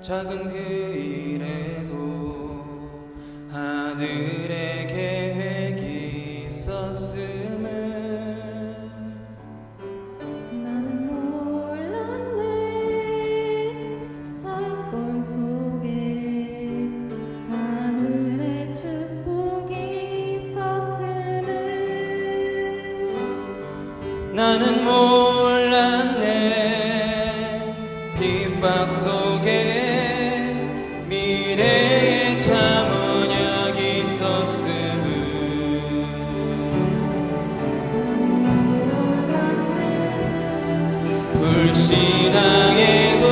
작은 그 일에도 하늘의 계획이 있었음을 나는 몰랐네. 사건 속에 하늘의 축복이 있었음을. 나는 몰랐네. 핍박 속에 미래의 참 언약이 있었음을. 불신앙에도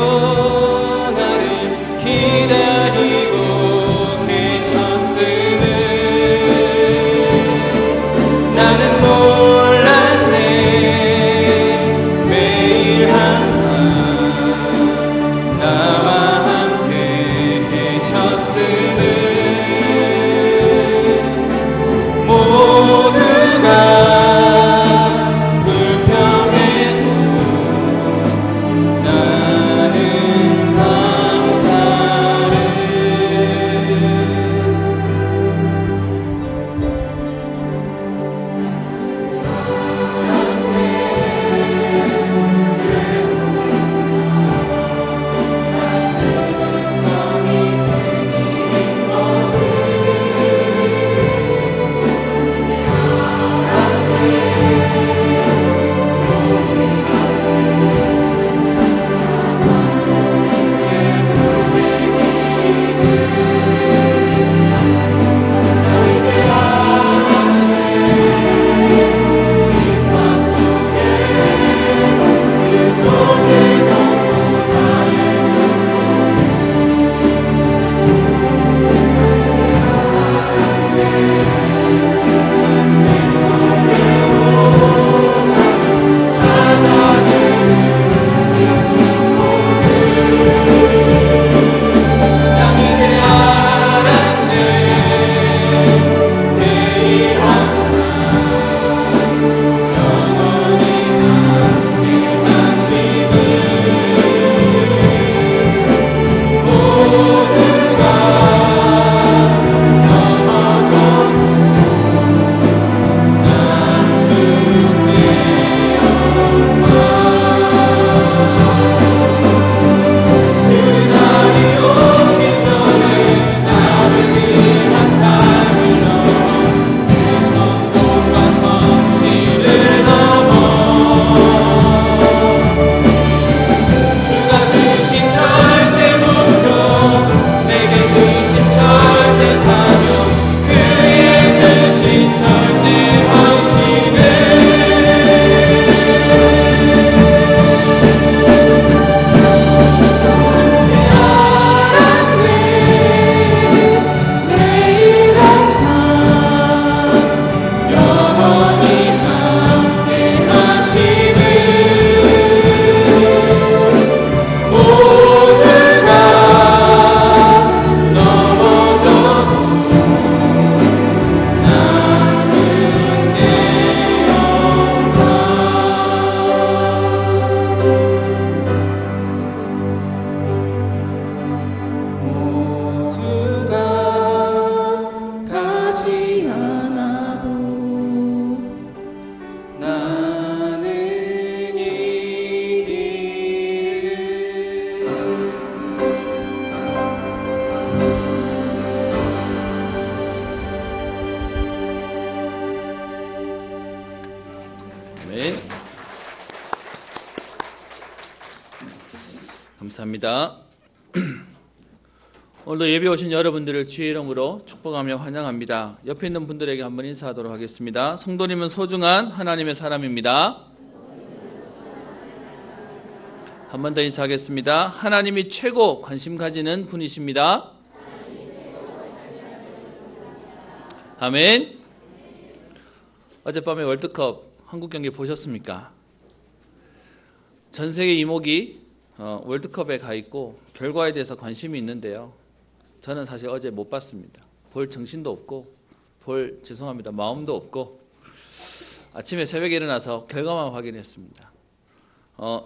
나를 기다리고 계셨음을. 나는 몰랐네. 매일 항상 나와 함께 계셨음을. 모두가 불평해도 나는 감사를. 감사합니다. 오늘도 예배 오신 여러분들을 주의 이름으로 축복하며 환영합니다. 옆에 있는 분들에게 한번 인사하도록 하겠습니다. 성도님은 소중한 하나님의 사람입니다. 한 번 더 인사하겠습니다. 하나님이 최고 관심 가지는 분이십니다. 아멘. 어젯밤에 월드컵 한국 경기 보셨습니까? 전 세계 이목이 월드컵에 가 있고 결과에 대해서 관심이 있는데요. 저는 사실 어제 못 봤습니다. 볼 정신도 없고 죄송합니다. 마음도 없고 아침에 새벽에 일어나서 결과만 확인했습니다.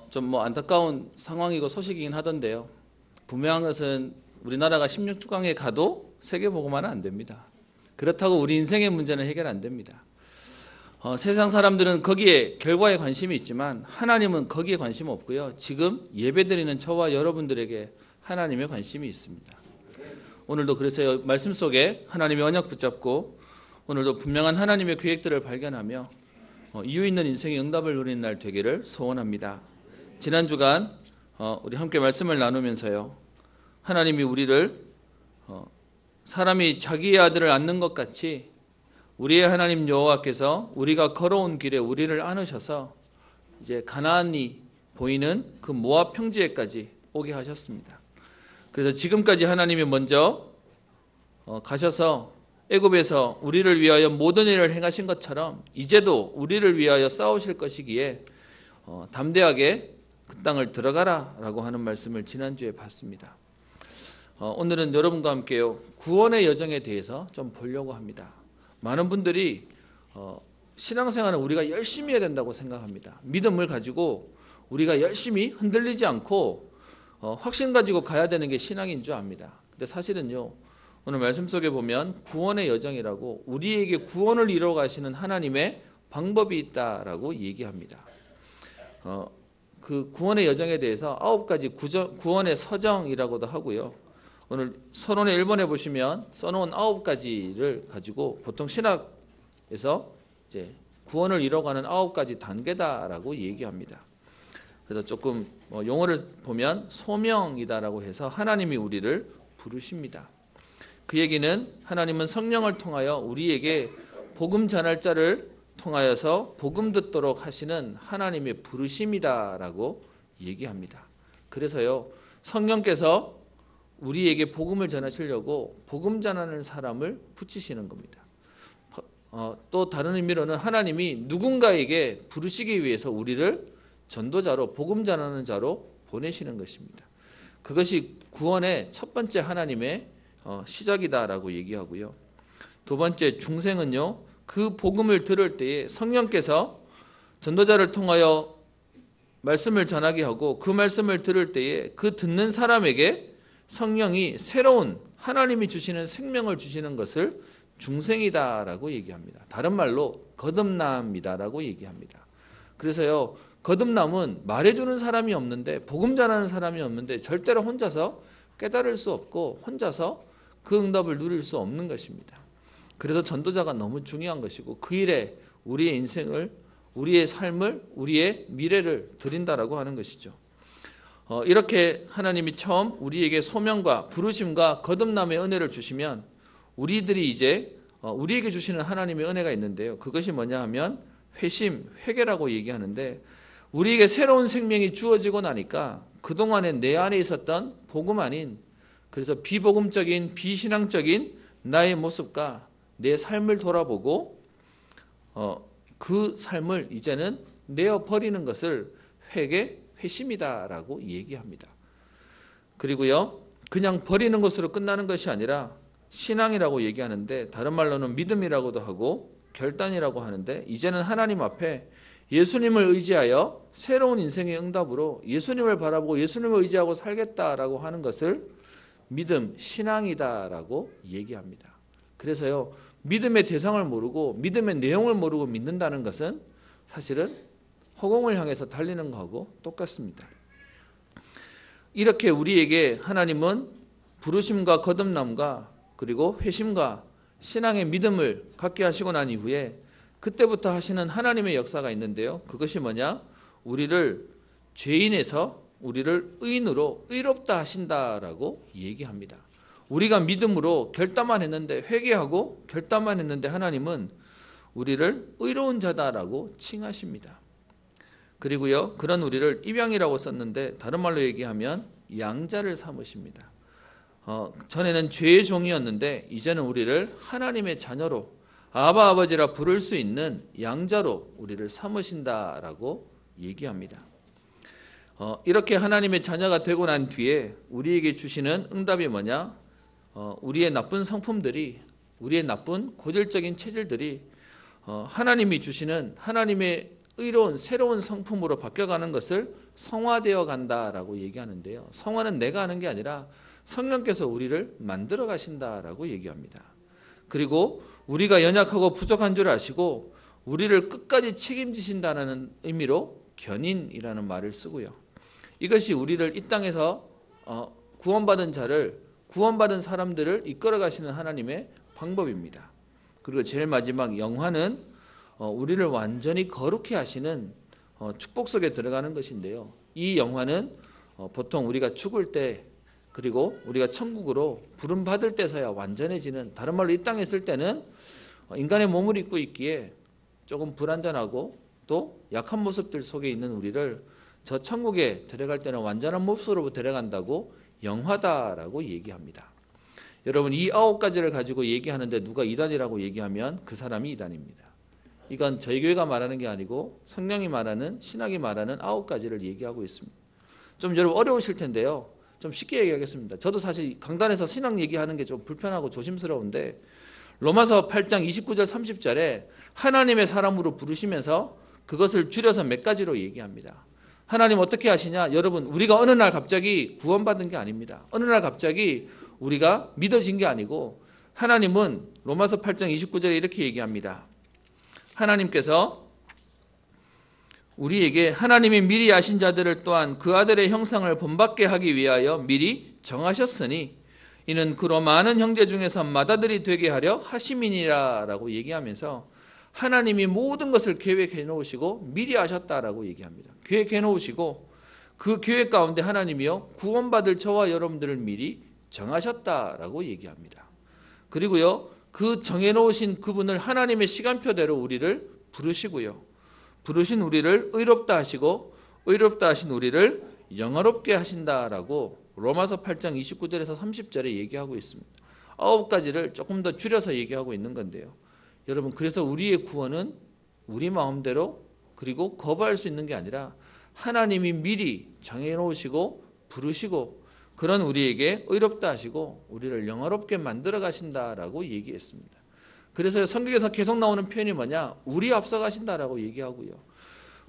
좀 안타까운 상황이고 소식이긴 하던데요. 분명한 것은 우리나라가 16주강에 가도 세계복음화는 안 됩니다. 그렇다고 우리 인생의 문제는 해결 안 됩니다. 세상 사람들은 거기에 결과에 관심이 있지만 하나님은 거기에 관심 없고요. 지금 예배드리는 저와 여러분들에게 하나님의 관심이 있습니다. 오늘도 그래서 말씀 속에 하나님의 언약 붙잡고 오늘도 분명한 하나님의 계획들을 발견하며 이유 있는 인생의 응답을 누리는 날 되기를 소원합니다. 지난 주간 우리 함께 말씀을 나누면서요, 하나님이 우리를 사람이 자기의 아들을 안는 것 같이 우리의 하나님 여호와께서 우리가 걸어온 길에 우리를 안으셔서 이제 가나안이 보이는 그 모압 평지에까지 오게 하셨습니다. 그래서 지금까지 하나님이 먼저 가셔서 애굽에서 우리를 위하여 모든 일을 행하신 것처럼 이제도 우리를 위하여 싸우실 것이기에 담대하게 그 땅을 들어가라라고 하는 말씀을 지난주에 봤습니다. 오늘은 여러분과 함께요, 구원의 여정에 대해서 좀 보려고 합니다. 많은 분들이 신앙생활은 우리가 열심히 해야 된다고 생각합니다. 믿음을 가지고 우리가 열심히 흔들리지 않고 확신 가지고 가야 되는 게 신앙인 줄 압니다. 근데 사실은요, 오늘 말씀 속에 보면 구원의 여정이라고 우리에게 구원을 이루어 가시는 하나님의 방법이 있다라고 얘기합니다. 그 구원의 여정에 대해서 9가지 구원의 서정이라고도 하고요. 오늘 서론의 1번에 보시면 써놓은 9가지를 가지고 보통 신학에서 이제 구원을 이뤄가는 9가지 단계다라고 얘기합니다. 그래서 조금 용어를 보면 소명이다라고 해서 하나님이 우리를 부르십니다. 그 얘기는 하나님은 성령을 통하여 우리에게 복음 전할 자를 통하여서 복음 듣도록 하시는 하나님의 부르심이다라고 얘기합니다. 그래서요, 성령께서 우리에게 복음을 전하시려고 복음 전하는 사람을 붙이시는 겁니다. 또 다른 의미로는 하나님이 누군가에게 부르시기 위해서 우리를 전도자로 복음 전하는 자로 보내시는 것입니다. 그것이 구원의 첫 번째 하나님의 시작이다라고 얘기하고요. 두 번째 중생은요, 그 복음을 들을 때에 성령께서 전도자를 통하여 말씀을 전하게 하고 그 말씀을 들을 때에 그 듣는 사람에게 성령이 새로운 하나님이 주시는 생명을 주시는 것을 중생이다라고 얘기합니다. 다른 말로 거듭남이다라고 얘기합니다. 그래서요, 거듭남은 말해주는 사람이 없는데, 복음 전하는 사람이 없는데 절대로 혼자서 깨달을 수 없고 혼자서 그 응답을 누릴 수 없는 것입니다. 그래서 전도자가 너무 중요한 것이고 그 일에 우리의 인생을, 우리의 삶을, 우리의 미래를 드린다라고 하는 것이죠. 이렇게 하나님이 처음 우리에게 소명과 부르심과 거듭남의 은혜를 주시면 우리들이 이제 우리에게 주시는 하나님의 은혜가 있는데요. 그것이 뭐냐 하면 회심, 회개라고 얘기하는데, 우리에게 새로운 생명이 주어지고 나니까 그동안에 내 안에 있었던 복음 아닌, 그래서 비복음적인 비신앙적인 나의 모습과 내 삶을 돌아보고 그 삶을 이제는 내어버리는 것을 회심이다라고 얘기합니다. 그리고요, 그냥 버리는 것으로 끝나는 것이 아니라 신앙이라고 얘기하는데, 다른 말로는 믿음이라고도 하고 결단이라고 하는데, 이제는 하나님 앞에 예수님을 의지하여 새로운 인생의 응답으로 예수님을 바라보고 예수님을 의지하고 살겠다라고 하는 것을 믿음, 신앙이다라고 얘기합니다. 그래서요, 믿음의 대상을 모르고 믿음의 내용을 모르고 믿는다는 것은 사실은 허공을 향해서 달리는 것하고 똑같습니다. 이렇게 우리에게 하나님은 부르심과 거듭남과 그리고 회심과 신앙의 믿음을 갖게 하시고 난 이후에 그때부터 하시는 하나님의 역사가 있는데요. 그것이 뭐냐? 우리를 죄인에서 우리를 의인으로 의롭다 하신다라고 얘기합니다. 우리가 믿음으로 결단만 했는데, 회개하고 결단만 했는데 하나님은 우리를 의로운 자다라고 칭하십니다. 그리고요, 그런 우리를 입양이라고 썼는데 다른 말로 얘기하면 양자를 삼으십니다. 전에는 죄의 종이었는데 이제는 우리를 하나님의 자녀로, 아바 아버지라 부를 수 있는 양자로 우리를 삼으신다라고 얘기합니다. 이렇게 하나님의 자녀가 되고 난 뒤에 우리에게 주시는 응답이 뭐냐? 우리의 나쁜 성품들이, 우리의 나쁜 고질적인 체질들이 하나님이 주시는 하나님의 의로운 새로운 성품으로 바뀌어가는 것을 성화되어 간다라고 얘기하는데요. 성화는 내가 하는 게 아니라 성령께서 우리를 만들어 가신다라고 얘기합니다. 그리고 우리가 연약하고 부족한 줄 아시고 우리를 끝까지 책임지신다는 의미로 견인이라는 말을 쓰고요. 이것이 우리를 이 땅에서 구원받은 구원받은 사람들을 이끌어 가시는 하나님의 방법입니다. 그리고 제일 마지막 영화는 우리를 완전히 거룩히 하시는 축복 속에 들어가는 것인데요. 이 영화는 보통 우리가 죽을 때 그리고 우리가 천국으로 부름받을 때서야 완전해지는, 다른 말로 이 땅에 있을 때는 인간의 몸을 입고 있기에 조금 불완전하고 또 약한 모습들 속에 있는 우리를 저 천국에 데려갈 때는 완전한 모습으로 데려간다고 영화다라고 얘기합니다. 여러분, 이 9가지를 가지고 얘기하는데 누가 이단이라고 얘기하면 그 사람이 이단입니다. 이건 저희 교회가 말하는 게 아니고 성령이 말하는, 신학이 말하는 9가지를 얘기하고 있습니다. 좀 여러분 어려우실 텐데요. 좀 쉽게 얘기하겠습니다. 저도 사실 강단에서 신학 얘기하는 게 좀 불편하고 조심스러운데 로마서 8장 29절 30절에 하나님의 사람으로 부르시면서 그것을 줄여서 몇 가지로 얘기합니다. 하나님 어떻게 하시냐? 여러분, 우리가 어느 날 갑자기 구원받은 게 아닙니다. 어느 날 갑자기 우리가 믿어진 게 아니고 하나님은 로마서 8장 29절에 이렇게 얘기합니다. 하나님께서 우리에게 하나님이 미리 아신 자들을 또한 그 아들의 형상을 본받게 하기 위하여 미리 정하셨으니 이는 그로 많은 형제 중에서 맏아들이 되게 하려 하심이니라 라고 얘기하면서 하나님이 모든 것을 계획해 놓으시고 미리 아셨다라고 얘기합니다. 계획해 놓으시고 그 계획 가운데 하나님이요 구원받을 저와 여러분들을 미리 정하셨다라고 얘기합니다. 그리고요 그 정해놓으신 그분을 하나님의 시간표대로 우리를 부르시고요. 부르신 우리를 의롭다 하시고 의롭다 하신 우리를 영화롭게 하신다라고 로마서 8장 29절에서 30절에 얘기하고 있습니다. 9가지를 조금 더 줄여서 얘기하고 있는 건데요. 여러분, 그래서 우리의 구원은 우리 마음대로 그리고 거부할 수 있는 게 아니라 하나님이 미리 정해놓으시고 부르시고 그런 우리에게 의롭다 하시고 우리를 영화롭게 만들어 가신다라고 얘기했습니다. 그래서 성경에서 계속 나오는 표현이 뭐냐? 우리 앞서 가신다라고 얘기하고요.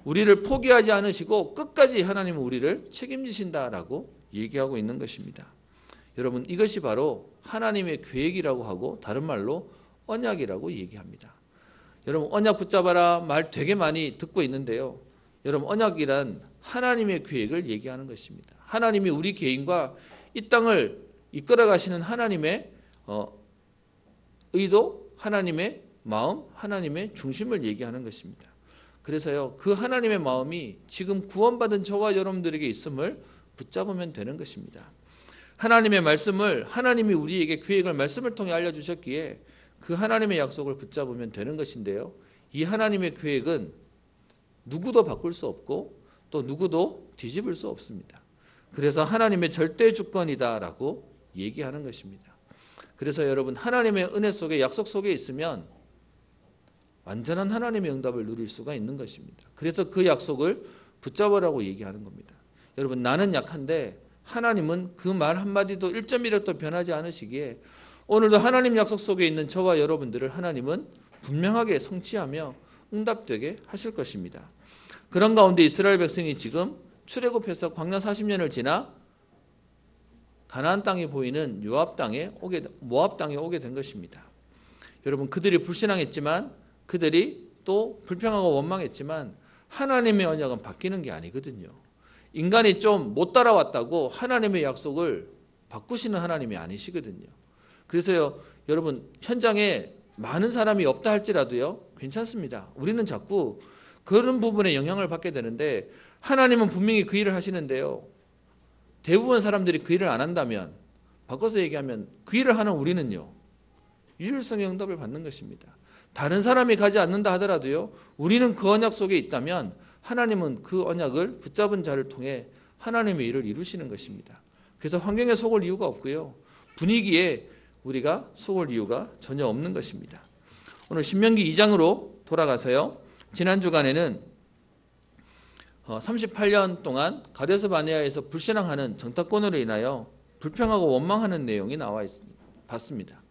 우리를 포기하지 않으시고 끝까지 하나님은 우리를 책임지신다라고 얘기하고 있는 것입니다. 여러분, 이것이 바로 하나님의 계획이라고 하고 다른 말로 언약이라고 얘기합니다. 여러분, 언약 붙잡아라 말 되게 많이 듣고 있는데요. 여러분, 언약이란 하나님의 계획을 얘기하는 것입니다. 하나님이 우리 개인과 이 땅을 이끌어 가시는 하나님의 의도, 하나님의 마음, 하나님의 중심을 얘기하는 것입니다. 그래서요, 그 하나님의 마음이 지금 구원받은 저와 여러분들에게 있음을 붙잡으면 되는 것입니다. 하나님의 말씀을, 하나님이 우리에게 계획을 말씀을 통해 알려주셨기에 그 하나님의 약속을 붙잡으면 되는 것인데요. 이 하나님의 계획은 누구도 바꿀 수 없고 또 누구도 뒤집을 수 없습니다. 그래서 하나님의 절대 주권이다라고 얘기하는 것입니다. 그래서 여러분, 하나님의 은혜 속에, 약속 속에 있으면 완전한 하나님의 응답을 누릴 수가 있는 것입니다. 그래서 그 약속을 붙잡으라고 얘기하는 겁니다. 여러분, 나는 약한데 하나님은 그 말 한마디도 1.1도 변하지 않으시기에 오늘도 하나님 약속 속에 있는 저와 여러분들을 하나님은 분명하게 성취하며 응답되게 하실 것입니다. 그런 가운데 이스라엘 백성이 지금 출애굽해서 광야 40년을 지나 가나안 땅에 보이는 모압 땅에 오게 된 것입니다. 여러분, 그들이 불신앙했지만, 그들이 또 불평하고 원망했지만 하나님의 언약은 바뀌는 게 아니거든요. 인간이 좀 못 따라왔다고 하나님의 약속을 바꾸시는 하나님이 아니시거든요. 그래서요, 여러분, 현장에 많은 사람이 없다 할지라도요, 괜찮습니다. 우리는 자꾸 그런 부분에 영향을 받게 되는데 하나님은 분명히 그 일을 하시는데요. 대부분 사람들이 그 일을 안 한다면, 바꿔서 얘기하면 그 일을 하는 우리는요, 유일성의 응답을 받는 것입니다. 다른 사람이 가지 않는다 하더라도요, 우리는 그 언약 속에 있다면 하나님은 그 언약을 붙잡은 자를 통해 하나님의 일을 이루시는 것입니다. 그래서 환경에 속을 이유가 없고요, 분위기에 우리가 속을 이유가 전혀 없는 것입니다. 오늘 신명기 2장으로 돌아가서요, 지난 주간에는 38년 동안 가데스 바네아에서 불신앙하는 정탐꾼으로 인하여 불평하고 원망하는 내용이 나와 봤습니다.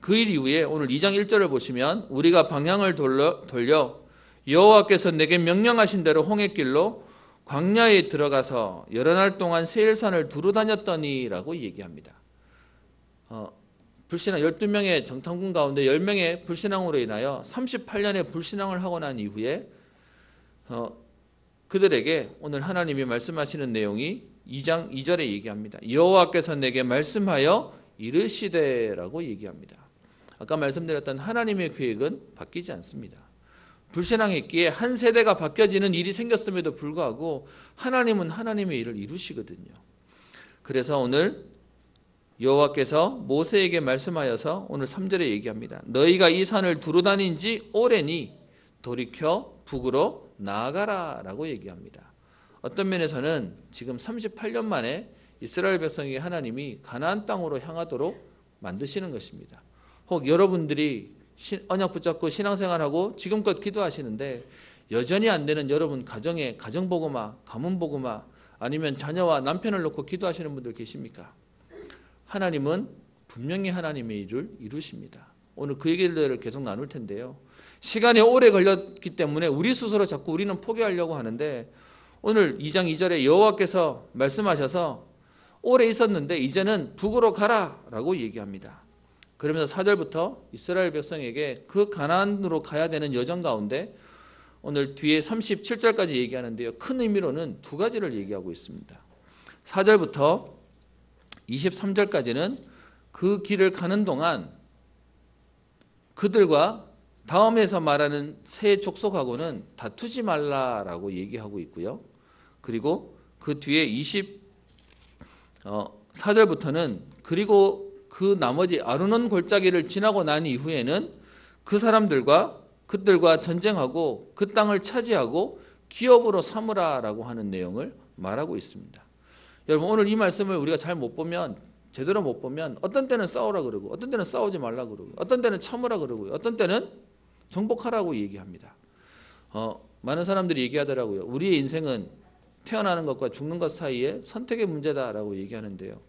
그 일 이후에 오늘 2장 1절을 보시면 우리가 방향을 돌려 여호와께서 내게 명령하신 대로 홍해길로 광야에 들어가서 여러 날 동안 세일산을 두루 다녔더니라고 얘기합니다. 불신앙 12명의 정탐꾼 가운데 10명의 불신앙으로 인하여 38년의 불신앙을 하고 난 이후에 그들에게 오늘 하나님이 말씀하시는 내용이 2장 2절에 얘기합니다. 여호와께서 내게 말씀하여 이르시되라고 얘기합니다. 아까 말씀드렸던 하나님의 계획은 바뀌지 않습니다. 불신앙했기에 한 세대가 바뀌어지는 일이 생겼음에도 불구하고 하나님은 하나님의 일을 이루시거든요. 그래서 오늘 여호와께서 모세에게 말씀하여서 오늘 3절에 얘기합니다. 너희가 이 산을 두루 다닌 지 오래니 돌이켜 북으로 나아가라 라고 얘기합니다. 어떤 면에서는 지금 38년 만에 이스라엘 백성에게 하나님이 가나안 땅으로 향하도록 만드시는 것입니다. 혹 여러분들이 언약 붙잡고 신앙생활하고 지금껏 기도하시는데 여전히 안 되는 여러분 가정에 가정복음화, 가문복음화 아니면 자녀와 남편을 놓고 기도하시는 분들 계십니까? 하나님은 분명히 하나님의 일을 이루십니다. 오늘 그 얘기를 계속 나눌 텐데요. 시간이 오래 걸렸기 때문에 우리 스스로 자꾸 우리는 포기하려고 하는데 오늘 2장 2절에 여호와께서 말씀하셔서 오래 있었는데 이제는 북으로 가라 라고 얘기합니다. 그러면서 4절부터 이스라엘 백성에게 그 가나안으로 가야 되는 여정 가운데 오늘 뒤에 37절까지 얘기하는데요. 큰 의미로는 두 가지를 얘기하고 있습니다. 4절부터 23절까지는 그 길을 가는 동안 그들과 다음에서 말하는 새 족속하고는 다투지 말라라고 얘기하고 있고요. 그리고 그 뒤에 24절부터는 그리고 그 나머지 아르논 골짜기를 지나고 난 이후에는 그 사람들과 그들과 전쟁하고 그 땅을 차지하고 기업으로 삼으라라고 하는 내용을 말하고 있습니다. 여러분 오늘 이 말씀을 우리가 잘 못 보면 제대로 못 보면 어떤 때는 싸우라 그러고 어떤 때는 싸우지 말라 그러고 어떤 때는 참으라 그러고요. 어떤 때는 정복하라고 얘기합니다. 많은 사람들이 얘기하더라고요. 우리의 인생은 태어나는 것과 죽는 것 사이에 선택의 문제다라고 얘기하는데요.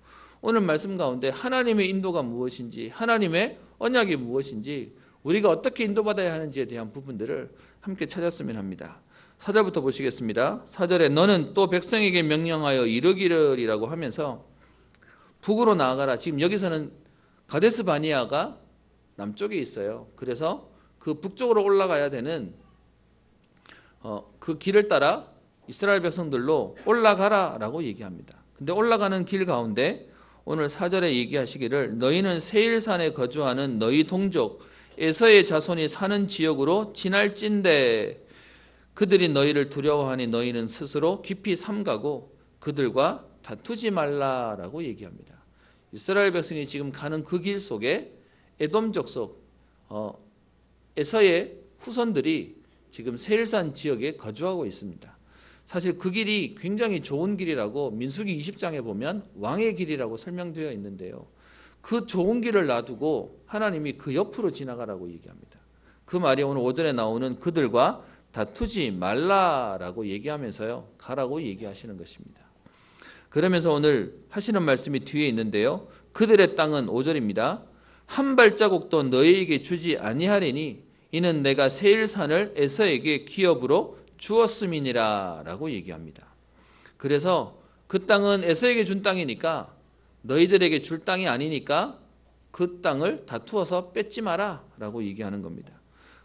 오늘 말씀 가운데 하나님의 인도가 무엇인지 하나님의 언약이 무엇인지 우리가 어떻게 인도받아야 하는지에 대한 부분들을 함께 찾았으면 합니다. 4절부터 보시겠습니다. 4절에 너는 또 백성에게 명령하여 이르기를이라고 하면서 북으로 나아가라. 지금 여기서는 가데스 바니아가 남쪽에 있어요. 그래서 그 북쪽으로 올라가야 되는 그 길을 따라 이스라엘 백성들로 올라가라라고 얘기합니다. 근데 올라가는 길 가운데 오늘 4절에 얘기하시기를 너희는 세일산에 거주하는 너희 동족 에서의 자손이 사는 지역으로 지날진대 그들이 너희를 두려워하니 너희는 스스로 깊이 삼가고 그들과 다투지 말라라고 얘기합니다. 이스라엘 백성이 지금 가는 그 길 속에 에돔 족속 에서의 후손들이 지금 세일산 지역에 거주하고 있습니다. 사실 그 길이 굉장히 좋은 길이라고 민수기 20장에 보면 왕의 길이라고 설명되어 있는데요. 그 좋은 길을 놔두고 하나님이 그 옆으로 지나가라고 얘기합니다. 그 말이 오늘 5절에 나오는 그들과 다투지 말라라고 얘기하면서요. 가라고 얘기하시는 것입니다. 그러면서 오늘 하시는 말씀이 뒤에 있는데요. 그들의 땅은 5절입니다. 한 발자국도 너희에게 주지 아니하리니 이는 내가 세일산을 에서에게 기업으로 주었음이니라 라고 얘기합니다. 그래서 그 땅은 에서에게 준 땅이니까 너희들에게 줄 땅이 아니니까 그 땅을 다투어서 뺏지 마라 라고 얘기하는 겁니다.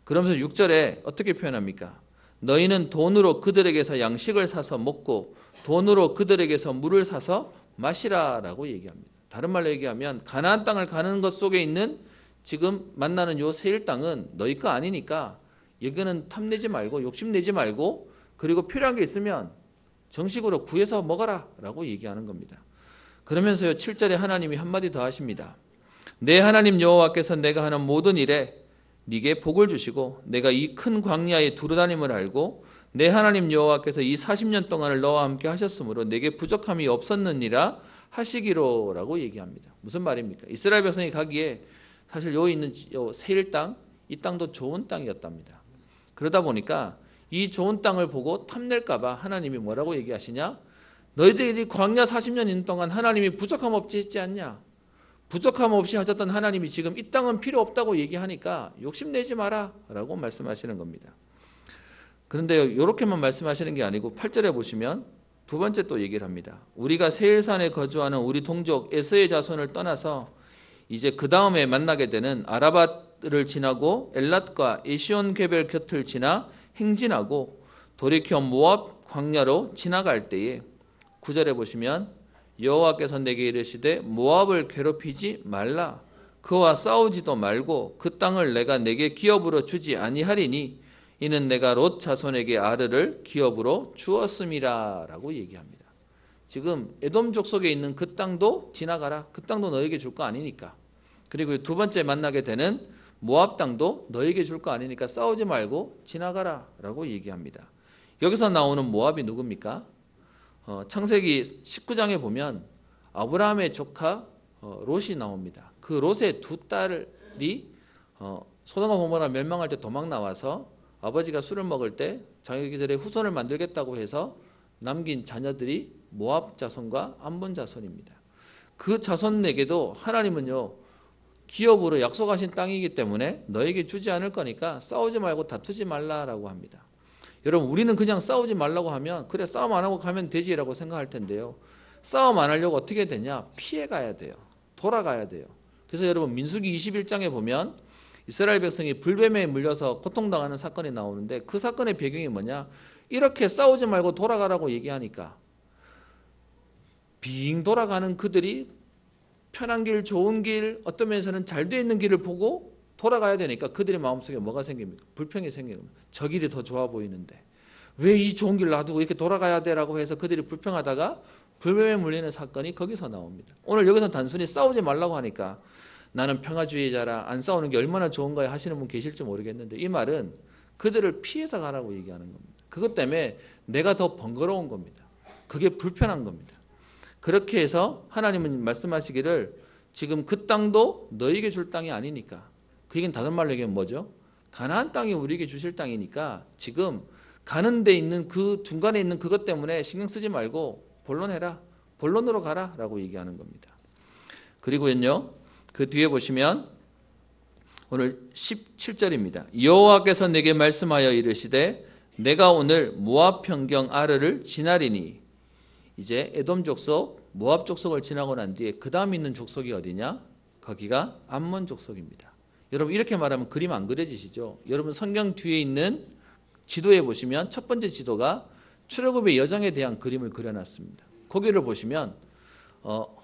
그러면서 6절에 어떻게 표현합니까? 너희는 돈으로 그들에게서 양식을 사서 먹고 돈으로 그들에게서 물을 사서 마시라 라고 얘기합니다. 다른 말로 얘기하면 가나안 땅을 가는 것 속에 있는 지금 만나는 요 세일 땅은 너희 거 아니니까 여기는 탐내지 말고 욕심내지 말고 그리고 필요한 게 있으면 정식으로 구해서 먹어라 라고 얘기하는 겁니다. 그러면서요 7절에 하나님이 한마디 더 하십니다. 내 하나님 여호와께서 내가 하는 모든 일에 네게 복을 주시고 내가 이 큰 광야에 두루다님을 알고 내 하나님 여호와께서 이 40년 동안을 너와 함께 하셨으므로 내게 부족함이 없었느니라 하시기로 라고 얘기합니다. 무슨 말입니까? 이스라엘 백성이 가기에 사실 여기 있는 세일 땅, 이 땅도 좋은 땅이었답니다. 그러다 보니까 이 좋은 땅을 보고 탐낼까 봐 하나님이 뭐라고 얘기하시냐? 너희들이 광야 40년 있는 동안 하나님이 부족함 없이 했지 않냐? 부족함 없이 하셨던 하나님이 지금 이 땅은 필요 없다고 얘기하니까 욕심내지 마라 라고 말씀하시는 겁니다. 그런데 이렇게만 말씀하시는 게 아니고 8절에 보시면 두 번째 또 얘기를 합니다. 우리가 세일산에 거주하는 우리 동족 에서의 자손을 떠나서 이제 그 다음에 만나게 되는 아라밧을 지나고 엘랏과 에시온 개별 곁을 지나 행진하고 돌이켜 모압 광야로 지나갈 때에 9절에 보시면 여호와께서 내게 이르시되 모압을 괴롭히지 말라. 그와 싸우지도 말고 그 땅을 내가 내게 기업으로 주지 아니하리니 이는 내가 롯 자손에게 아르를 기업으로 주었음이라 라고 얘기합니다. 지금 에돔 족속에 있는 그 땅도 지나가라. 그 땅도 너에게 줄 거 아니니까. 그리고 두 번째 만나게 되는 모압 땅도 너에게 줄 거 아니니까 싸우지 말고 지나가라 라고 얘기합니다. 여기서 나오는 모압이 누굽니까? 창세기 19장에 보면 아브라함의 조카 롯이 나옵니다. 그 롯의 두 딸이 소돔과 고모라 멸망할 때 도망 나와서 아버지가 술을 먹을 때 자기들의 후손을 만들겠다고 해서 남긴 자녀들이 모압 자손과 암몬 자손입니다. 그 자손에게도 하나님은요 기업으로 약속하신 땅이기 때문에 너에게 주지 않을 거니까 싸우지 말고 다투지 말라라고 합니다. 여러분 우리는 그냥 싸우지 말라고 하면 그래 싸움 안 하고 가면 되지라고 생각할 텐데요. 싸움 안 하려고 어떻게 되냐? 피해 가야 돼요. 돌아가야 돼요. 그래서 여러분 민수기 21장에 보면 이스라엘 백성이 불뱀에 물려서 고통당하는 사건이 나오는데 그 사건의 배경이 뭐냐? 이렇게 싸우지 말고 돌아가라고 얘기하니까 빙 돌아가는 그들이 편한 길, 좋은 길, 어떤 면에서는 잘 돼 있는 길을 보고 돌아가야 되니까 그들의 마음속에 뭐가 생깁니까? 불평이 생기는 겁니다. 저 길이 더 좋아 보이는데 왜 이 좋은 길 놔두고 이렇게 돌아가야 되라고 해서 그들이 불평하다가 불뱀에 물리는 사건이 거기서 나옵니다. 오늘 여기서 단순히 싸우지 말라고 하니까 나는 평화주의자라 안 싸우는 게 얼마나 좋은가 하시는 분 계실지 모르겠는데 이 말은 그들을 피해서 가라고 얘기하는 겁니다. 그것 때문에 내가 더 번거로운 겁니다. 그게 불편한 겁니다. 그렇게 해서 하나님은 말씀하시기를 지금 그 땅도 너에게 줄 땅이 아니니까 그 얘기는 다른 말로 얘기하면 뭐죠? 가나안 땅이 우리에게 주실 땅이니까 지금 가는 데 있는 그 중간에 있는 그것 때문에 신경 쓰지 말고 본론해라. 본론으로 가라 라고 얘기하는 겁니다. 그리고요 그 뒤에 보시면 오늘 17절입니다. 여호와께서 내게 말씀하여 이르시되 내가 오늘 모압 평경 아르를 지나리니 이제 에돔 족속 모압 족속을 지나고 난 뒤에 그 다음 있는 족속이 어디냐? 거기가 암몬 족속입니다. 여러분 이렇게 말하면 그림 안 그려지시죠? 여러분 성경 뒤에 있는 지도에 보시면 첫 번째 지도가 출애굽의 여정에 대한 그림을 그려놨습니다. 거기를 보시면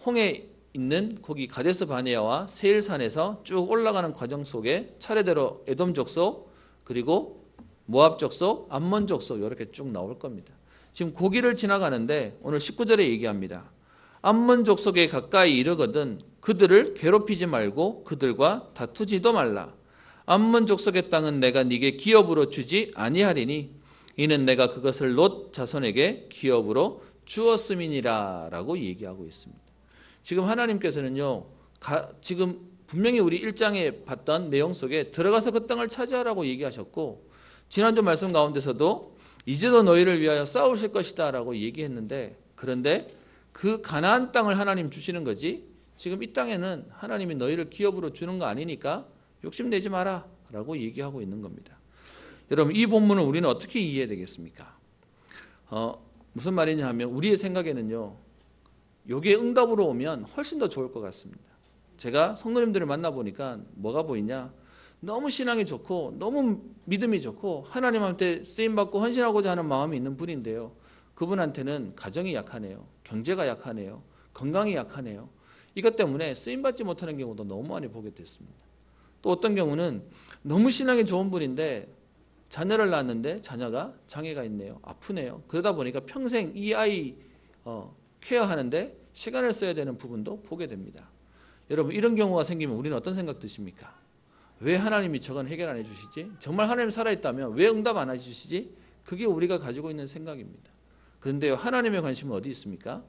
홍해 있는 거기 가데스 바네아와 세일산에서 쭉 올라가는 과정 속에 차례대로 에돔 족속 그리고 모압 족속, 암몬 족속 이렇게 쭉 나올 겁니다. 지금 고기를 지나가는데 오늘 19절에 얘기합니다. 암몬 족속에 가까이 이르거든 그들을 괴롭히지 말고 그들과 다투지도 말라. 암몬 족속의 땅은 내가 네게 기업으로 주지 아니하리니 이는 내가 그것을 롯 자손에게 기업으로 주었음이니라 라고 얘기하고 있습니다. 지금 하나님께서는요 지금 분명히 우리 1장에 봤던 내용 속에 들어가서 그 땅을 차지하라고 얘기하셨고 지난주 말씀 가운데서도 이제도 너희를 위하여 싸우실 것이다 라고 얘기했는데 그런데 그 가나안 땅을 하나님 주시는 거지 지금 이 땅에는 하나님이 너희를 기업으로 주는 거 아니니까 욕심내지 마라 라고 얘기하고 있는 겁니다. 여러분 이 본문을 우리는 어떻게 이해해야 되겠습니까? 무슨 말이냐 하면 우리의 생각에는요 요게 응답으로 오면 훨씬 더 좋을 것 같습니다. 제가 성도님들을 만나보니까 뭐가 보이냐 너무 신앙이 좋고 너무 믿음이 좋고 하나님한테 쓰임받고 헌신하고자 하는 마음이 있는 분인데요. 그분한테는 가정이 약하네요. 경제가 약하네요. 건강이 약하네요. 이것 때문에 쓰임받지 못하는 경우도 너무 많이 보게 됐습니다. 또 어떤 경우는 너무 신앙이 좋은 분인데 자녀를 낳았는데 자녀가 장애가 있네요. 아프네요. 그러다 보니까 평생 이 아이 케어하는데 시간을 써야 되는 부분도 보게 됩니다. 여러분 이런 경우가 생기면 우리는 어떤 생각 드십니까? 왜 하나님이 저건 해결 안 해주시지? 정말 하나님 살아있다면 왜 응답 안 해주시지? 그게 우리가 가지고 있는 생각입니다. 그런데 하나님의 관심은 어디 있습니까?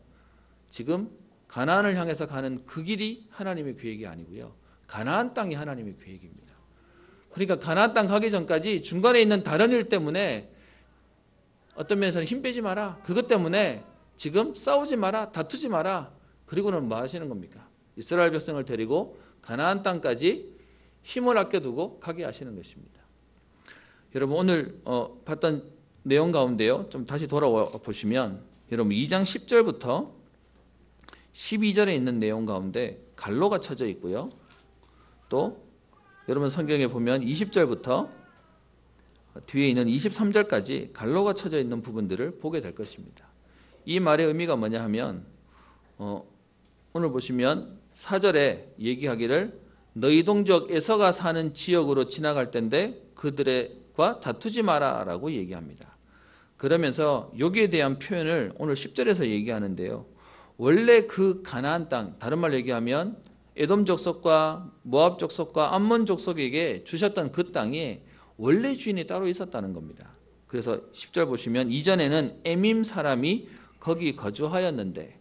지금 가나안을 향해서 가는 그 길이 하나님의 계획이 아니고요. 가나안 땅이 하나님의 계획입니다. 그러니까 가나안 땅 가기 전까지 중간에 있는 다른 일 때문에 어떤 면에서는 힘 빼지 마라. 그것 때문에 지금 싸우지 마라. 다투지 마라. 그리고는 뭐 하시는 겁니까? 이스라엘 백성을 데리고 가나안 땅까지 힘을 아껴두고 가게 하시는 것입니다. 여러분 오늘 봤던 내용 가운데요. 좀 다시 돌아와 보시면 여러분 2장 10절부터 12절에 있는 내용 가운데 갈로가 쳐져 있고요. 또 여러분 성경에 보면 20절부터 뒤에 있는 23절까지 갈로가 쳐져 있는 부분들을 보게 될 것입니다. 이 말의 의미가 뭐냐 하면 오늘 보시면 4절에 얘기하기를 너희 동족 에서가 사는 지역으로 지나갈 때인데 그들과 다투지 마라 라고 얘기합니다. 그러면서 여기에 대한 표현을 오늘 10절에서 얘기하는데요. 원래 그 가나안 땅, 다른 말로 얘기하면 에돔 족속과 모압 족속과 암몬 족속에게 주셨던 그 땅에 원래 주인이 따로 있었다는 겁니다. 그래서 10절 보시면 이전에는 에밈 사람이 거기 거주하였는데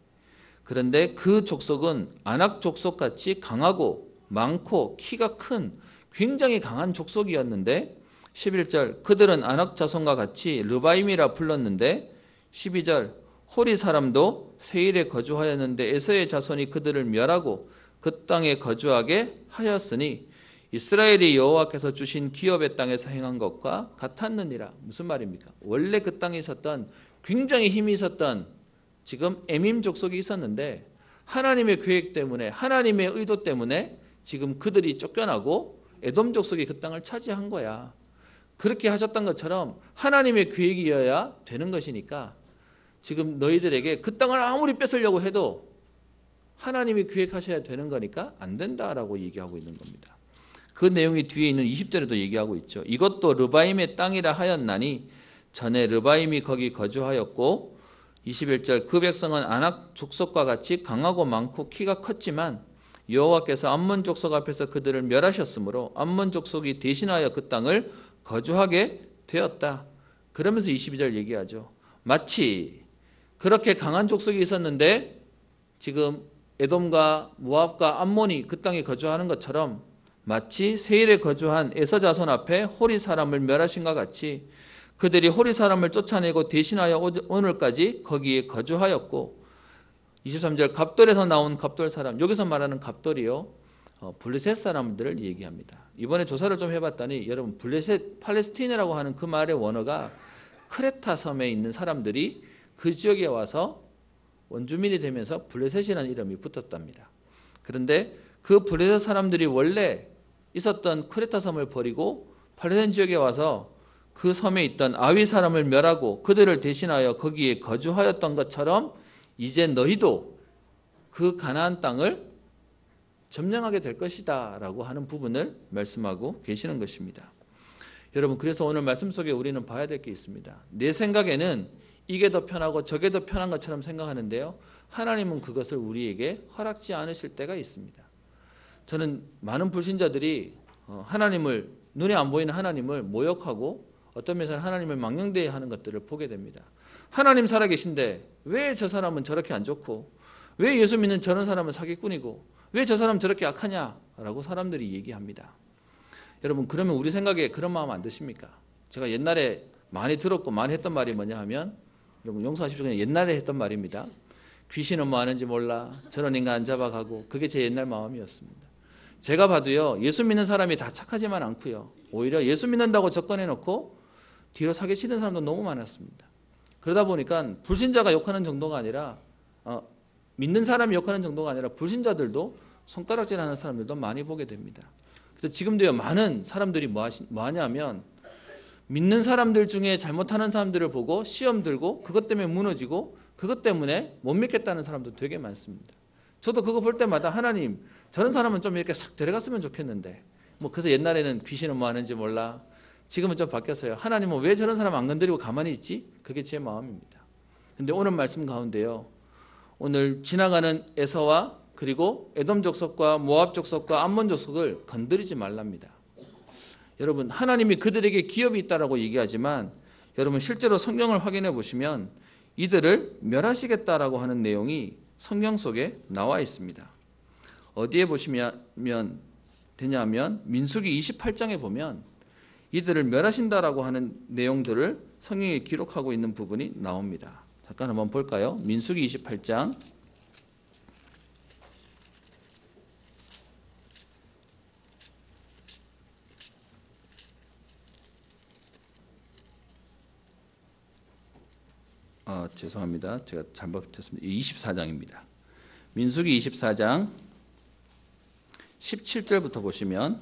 그런데 그 족속은 아낙 족속같이 강하고 많고 키가 큰 굉장히 강한 족속이었는데 11절 그들은 아낙 자손과 같이 르바임이라 불렀는데 12절 호리 사람도 세일에 거주하였는데 에서의 자손이 그들을 멸하고 그 땅에 거주하게 하였으니 이스라엘이 여호와께서 주신 기업의 땅에서 행한 것과 같았느니라. 무슨 말입니까? 원래 그 땅에 있었던 굉장히 힘이 있었던 지금 에밈 족속이 있었는데 하나님의 계획 때문에 하나님의 의도 때문에 지금 그들이 쫓겨나고 에돔 족속이 그 땅을 차지한 거야. 그렇게 하셨던 것처럼 하나님의 계획이어야 되는 것이니까 지금 너희들에게 그 땅을 아무리 뺏으려고 해도 하나님이 계획하셔야 되는 거니까 안 된다라고 얘기하고 있는 겁니다. 그 내용이 뒤에 있는 20절에도 얘기하고 있죠. 이것도 르바임의 땅이라 하였나니 전에 르바임이 거기 거주하였고 21절 그 백성은 아낙 족속과 같이 강하고 많고 키가 컸지만 여호와께서 암몬 족속 앞에서 그들을 멸하셨으므로 암몬 족속이 대신하여 그 땅을 거주하게 되었다. 그러면서 22절 얘기하죠. 마치 그렇게 강한 족속이 있었는데 지금 에돔과 모압과 암몬이 그 땅에 거주하는 것처럼 마치 세일에 거주한 에서 자손 앞에 호리 사람을 멸하신 것 같이 그들이 호리 사람을 쫓아내고 대신하여 오늘까지 거기에 거주하였고 23절 갑돌에서 나온 갑돌 사람 여기서 말하는 갑돌이요 블레셋 사람들을 얘기합니다. 이번에 조사를 좀 해봤더니 여러분 블레셋 팔레스틴이라고 하는 그 말의 원어가 크레타 섬에 있는 사람들이 그 지역에 와서 원주민이 되면서 블레셋이라는 이름이 붙었답니다. 그런데 그 블레셋 사람들이 원래 있었던 크레타 섬을 버리고 팔레스틴 지역에 와서 그 섬에 있던 아위 사람을 멸하고 그들을 대신하여 거기에 거주하였던 것처럼 이제 너희도 그 가나안 땅을 점령하게 될 것이다 라고 하는 부분을 말씀하고 계시는 것입니다. 여러분 그래서 오늘 말씀 속에 우리는 봐야 될 게 있습니다. 내 생각에는 이게 더 편하고 저게 더 편한 것처럼 생각하는데요. 하나님은 그것을 우리에게 허락지 않으실 때가 있습니다. 저는 많은 불신자들이 하나님을 눈에 안 보이는 하나님을 모욕하고 어떤 면에서는 하나님을 망령되이하는 것들을 보게 됩니다. 하나님 살아계신데 왜 저 사람은 저렇게 안 좋고 왜 예수 믿는 저런 사람은 사기꾼이고 왜 저 사람 저렇게 악하냐라고 사람들이 얘기합니다. 여러분 그러면 우리 생각에 그런 마음 안 드십니까? 제가 옛날에 많이 들었고 많이 했던 말이 뭐냐 하면 여러분 용서하십시오. 그냥 옛날에 했던 말입니다. 귀신은 뭐 하는지 몰라 저런 인간 안 잡아가고 그게 제 옛날 마음이었습니다. 제가 봐도요 예수 믿는 사람이 다 착하지만 않고요 오히려 예수 믿는다고 접근해놓고 뒤로 사기치는 사람도 너무 많았습니다. 그러다 보니까 불신자가 욕하는 정도가 아니라 믿는 사람이 욕하는 정도가 아니라 불신자들도 손가락질하는 사람들도 많이 보게 됩니다. 그래서 지금도요 많은 사람들이 뭐 하냐면 믿는 사람들 중에 잘못하는 사람들을 보고 시험 들고 그것 때문에 무너지고 그것 때문에 못 믿겠다는 사람도 되게 많습니다. 저도 그거 볼 때마다 하나님 저런 사람은 좀 이렇게 싹 데려갔으면 좋겠는데 뭐 그래서 옛날에는 귀신은 뭐 하는지 몰라 지금은 좀 바뀌었어요. 하나님은 왜 저런 사람 안 건드리고 가만히 있지? 그게 제 마음입니다. 근데 오늘 말씀 가운데요 오늘 지나가는 에서와 그리고 에돔 족속과 모압 족속과 암몬 족속을 건드리지 말랍니다. 여러분 하나님이 그들에게 기업이 있다라고 얘기하지만 여러분 실제로 성경을 확인해 보시면 이들을 멸하시겠다라고 하는 내용이 성경 속에 나와 있습니다. 어디에 보시면 되냐면 민수기 28장에 보면 이들을 멸하신다라고 하는 내용들을 성경에 기록하고 있는 부분이 나옵니다. 잠깐 한번 볼까요? 민수기 28장 죄송합니다. 제가 잘못했습니다. 24장입니다. 민수기 24장 17절부터 보시면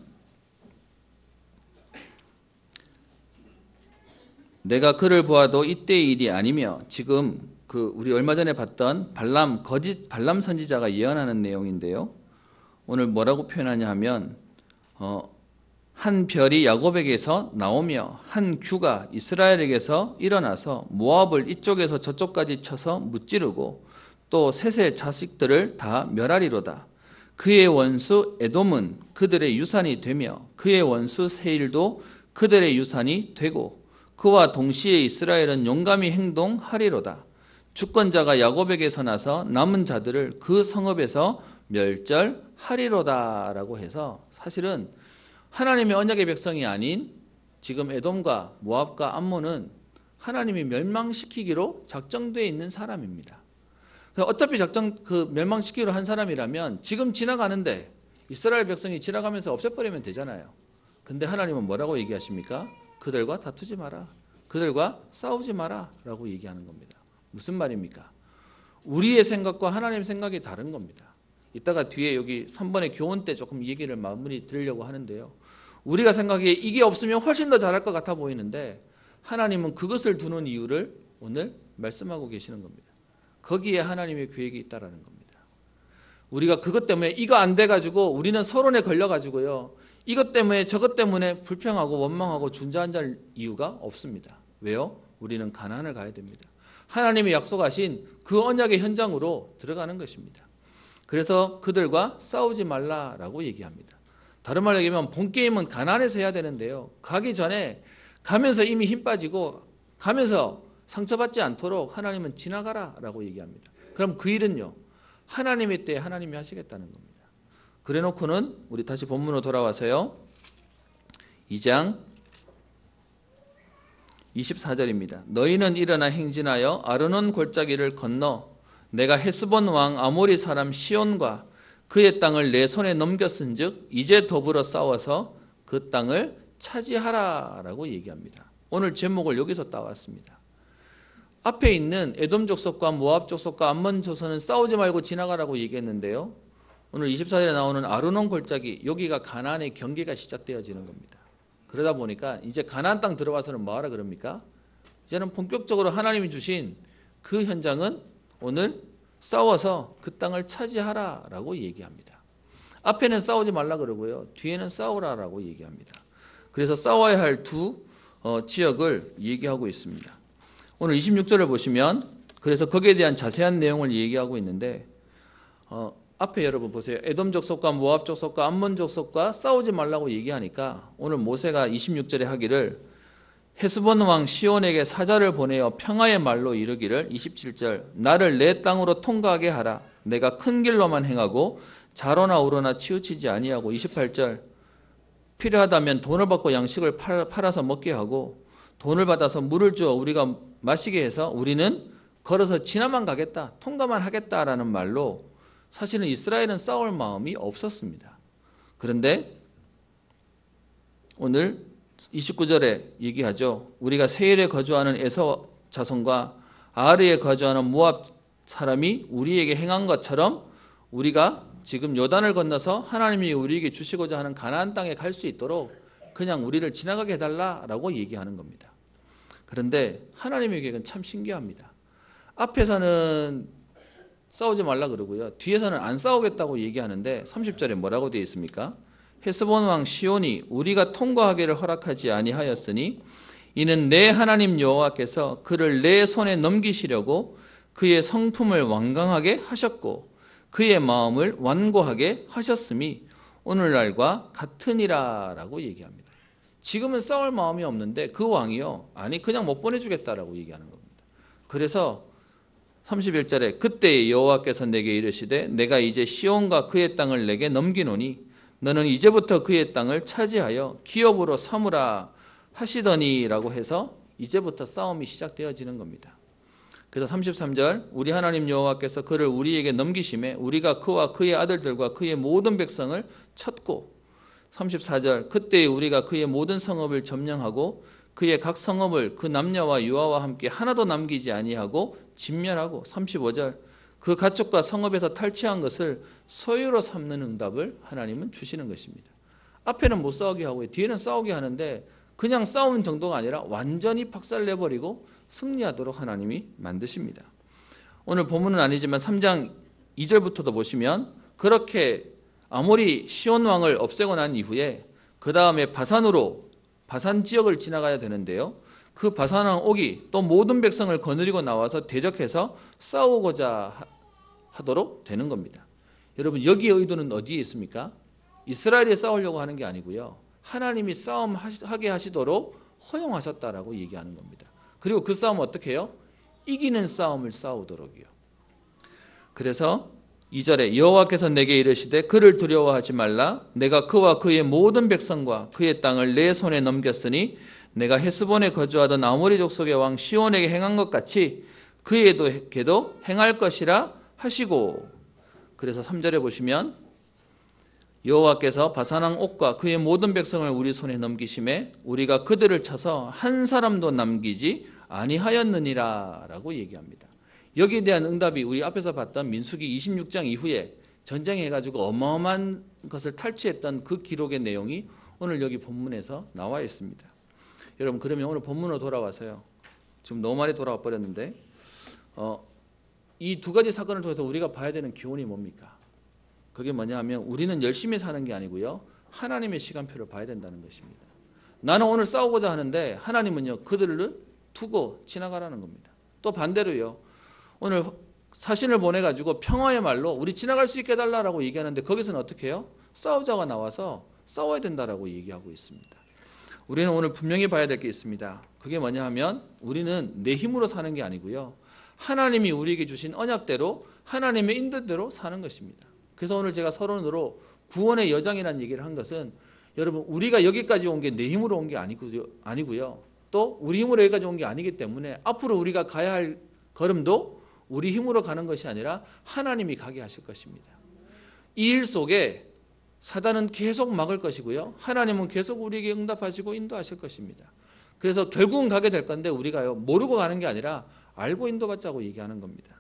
내가 그를 보아도 이때의 일이 아니며 지금 우리 얼마 전에 봤던 거짓 발람 선지자가 예언하는 내용인데요. 오늘 뭐라고 표현하냐 하면 한 별이 야곱에게서 나오며 한 규가 이스라엘에게서 일어나서 모압을 이쪽에서 저쪽까지 쳐서 무찌르고 또 셋의 자식들을 다 멸하리로다. 그의 원수 에돔은 그들의 유산이 되며 그의 원수 세일도 그들의 유산이 되고 그와 동시에 이스라엘은 용감히 행동하리로다. 주권자가 야곱에게서 나서 남은 자들을 그 성읍에서 멸절하리로다 라고 해서 사실은 하나님의 언약의 백성이 아닌 지금 에돔과 모압과 암몬은 하나님이 멸망시키기로 작정되어 있는 사람입니다. 어차피 멸망시키기로 한 사람이라면 지금 지나가는데 이스라엘 백성이 지나가면서 없애버리면 되잖아요. 근데 하나님은 뭐라고 얘기하십니까? 그들과 다투지 마라. 그들과 싸우지 마라 라고 얘기하는 겁니다. 무슨 말입니까? 우리의 생각과 하나님의 생각이 다른 겁니다. 이따가 뒤에 여기 3번의 교훈 때 조금 얘기를 마무리 드리려고 하는데요. 우리가 생각하기에 이게 없으면 훨씬 더 잘할 것 같아 보이는데 하나님은 그것을 두는 이유를 오늘 말씀하고 계시는 겁니다. 거기에 하나님의 계획이 있다라는 겁니다. 우리가 그것 때문에 이거 안 돼가지고 우리는 서론에 걸려가지고요. 이것 때문에 저것 때문에 불평하고 원망하고 준자한자할 이유가 없습니다. 왜요? 우리는 가나안을 가야 됩니다. 하나님이 약속하신 그 언약의 현장으로 들어가는 것입니다. 그래서 그들과 싸우지 말라라고 얘기합니다. 다른 말로 얘기하면 본게임은 가나안에서 해야 되는데요. 가기 전에 가면서 이미 힘 빠지고 가면서 상처받지 않도록 하나님은 지나가라라고 얘기합니다. 그럼 그 일은요. 하나님의 때에 하나님이 하시겠다는 겁니다. 그래 놓고는 우리 다시 본문으로 돌아와서요. 2장 24절입니다. 너희는 일어나 행진하여 아르논 골짜기를 건너 내가 헤스본 왕 아모리 사람 시온과 그의 땅을 내 손에 넘겼은즉 이제 더불어 싸워서 그 땅을 차지하라라고 얘기합니다. 오늘 제목을 여기서 따왔습니다. 앞에 있는 에돔 족속과 모압 족속과 암몬 족속은 싸우지 말고 지나가라고 얘기했는데요. 오늘 24절에 나오는 아르논 골짜기 여기가 가나안의 경계가 시작되어지는 겁니다. 그러다 보니까 이제 가나안 땅 들어와서는 뭐하라 그럽니까? 이제는 본격적으로 하나님이 주신 그 현장은 오늘 싸워서 그 땅을 차지하라라고 얘기합니다. 앞에는 싸우지 말라 그러고요. 뒤에는 싸우라라고 얘기합니다. 그래서 싸워야 할 두 지역을 얘기하고 있습니다. 오늘 26절을 보시면 그래서 거기에 대한 자세한 내용을 얘기하고 있는데 앞에 여러분 보세요. 에돔 족속과 모압 족속과 암몬 족속과 싸우지 말라고 얘기하니까 오늘 모세가 26절에 하기를 헤스본 왕 시온에게 사자를 보내어 평화의 말로 이르기를 27절 나를 내 땅으로 통과하게 하라. 내가 큰 길로만 행하고 자로나 우로나 치우치지 아니하고 28절 필요하다면 돈을 받고 양식을 팔아서 먹게 하고 돈을 받아서 물을 주어 우리가 마시게 해서 우리는 걸어서 지나만 가겠다. 통과만 하겠다라는 말로 사실은 이스라엘은 싸울 마음이 없었습니다. 그런데 오늘 29절에 얘기하죠. 우리가 세일에 거주하는 에서 자손과 아르에 거주하는 모압 사람이 우리에게 행한 것처럼 우리가 지금 요단을 건너서 하나님이 우리에게 주시고자 하는 가나안 땅에 갈 수 있도록 그냥 우리를 지나가게 해달라라고 얘기하는 겁니다. 그런데 하나님의 계획은 참 신기합니다. 앞에서는 싸우지 말라 그러고요. 뒤에서는 안 싸우겠다고 얘기하는데 30절에 뭐라고 되어 있습니까? 헤스본 왕 시온이 우리가 통과하기를 허락하지 아니하였으니 이는 내 하나님 여호와께서 그를 내 손에 넘기시려고 그의 성품을 완강하게 하셨고 그의 마음을 완고하게 하셨음이 오늘날과 같으니라라고 얘기합니다. 지금은 싸울 마음이 없는데 그 왕이요. 아니 그냥 못 보내주겠다라고 얘기하는 겁니다. 그래서 31절에 그때 여호와께서 내게 이르시되 내가 이제 시온과 그의 땅을 내게 넘기노니 너는 이제부터 그의 땅을 차지하여 기업으로 삼으라 하시더니라고 해서 이제부터 싸움이 시작되어지는 겁니다. 그래서 33절 우리 하나님 여호와께서 그를 우리에게 넘기심에 우리가 그와 그의 아들들과 그의 모든 백성을 쳤고 34절 그때 우리가 그의 모든 성읍을 점령하고 그의 각 성읍을 그 남녀와 유아와 함께 하나도 남기지 아니하고 진멸하고 35절 그 가축과 성읍에서 탈취한 것을 소유로 삼는 응답을 하나님은 주시는 것입니다. 앞에는 못 싸우게 하고 뒤에는 싸우게 하는데 그냥 싸우는 정도가 아니라 완전히 박살내버리고 승리하도록 하나님이 만드십니다. 오늘 본문은 아니지만 3장 2절부터도 보시면 그렇게 아모리 시온 왕을 없애고 난 이후에 그 다음에 바산 지역을 지나가야 되는데요. 그 바산 왕 옥이 또 모든 백성을 거느리고 나와서 대적해서 싸우고자 하도록 되는 겁니다. 여러분 여기의 의도는 어디에 있습니까? 이스라엘이 싸우려고 하는 게 아니고요. 하나님이 싸움하게 하시도록 허용하셨다라고 얘기하는 겁니다. 그리고 그 싸움은 어떻게 해요? 이기는 싸움을 싸우도록이요. 그래서 2절에 여호와께서 내게 이르시되 그를 두려워하지 말라. 내가 그와 그의 모든 백성과 그의 땅을 내 손에 넘겼으니 내가 헤스본에 거주하던 아모리 족속의 왕 시온에게 행한 것 같이 그에게도 행할 것이라 하시고. 그래서 3절에 보시면 여호와께서 바산왕 옥과 그의 모든 백성을 우리 손에 넘기심에 우리가 그들을 쳐서 한 사람도 남기지 아니하였느니라 라고 얘기합니다. 여기에 대한 응답이 우리 앞에서 봤던 민수기 26장 이후에 전쟁해가지고 어마어마한 것을 탈취했던 그 기록의 내용이 오늘 여기 본문에서 나와 있습니다. 여러분 그러면 오늘 본문으로 돌아와서요. 지금 너무 많이 돌아와 버렸는데 이 두 가지 사건을 통해서 우리가 봐야 되는 교훈이 뭡니까? 그게 뭐냐 하면 우리는 열심히 사는 게 아니고요. 하나님의 시간표를 봐야 된다는 것입니다. 나는 오늘 싸우고자 하는데 하나님은요. 그들을 두고 지나가라는 겁니다. 또 반대로요. 오늘 사신을 보내가지고 평화의 말로 우리 지나갈 수 있게 해달라고 얘기하는데 거기서는 어떻게 해요? 싸우자가 나와서 싸워야 된다라고 얘기하고 있습니다. 우리는 오늘 분명히 봐야 될 게 있습니다. 그게 뭐냐 하면 우리는 내 힘으로 사는 게 아니고요. 하나님이 우리에게 주신 언약대로 하나님의 인도대로 사는 것입니다. 그래서 오늘 제가 서론으로 구원의 여정이라는 얘기를 한 것은 여러분 우리가 여기까지 온 게 내 힘으로 온 게 아니고요. 또 우리 힘으로 여기까지 온 게 아니기 때문에 앞으로 우리가 가야 할 걸음도 우리 힘으로 가는 것이 아니라 하나님이 가게 하실 것입니다. 이 일 속에 사단은 계속 막을 것이고요. 하나님은 계속 우리에게 응답하시고 인도하실 것입니다. 그래서 결국은 가게 될 건데 우리가요 모르고 가는 게 아니라 알고 인도받자고 얘기하는 겁니다.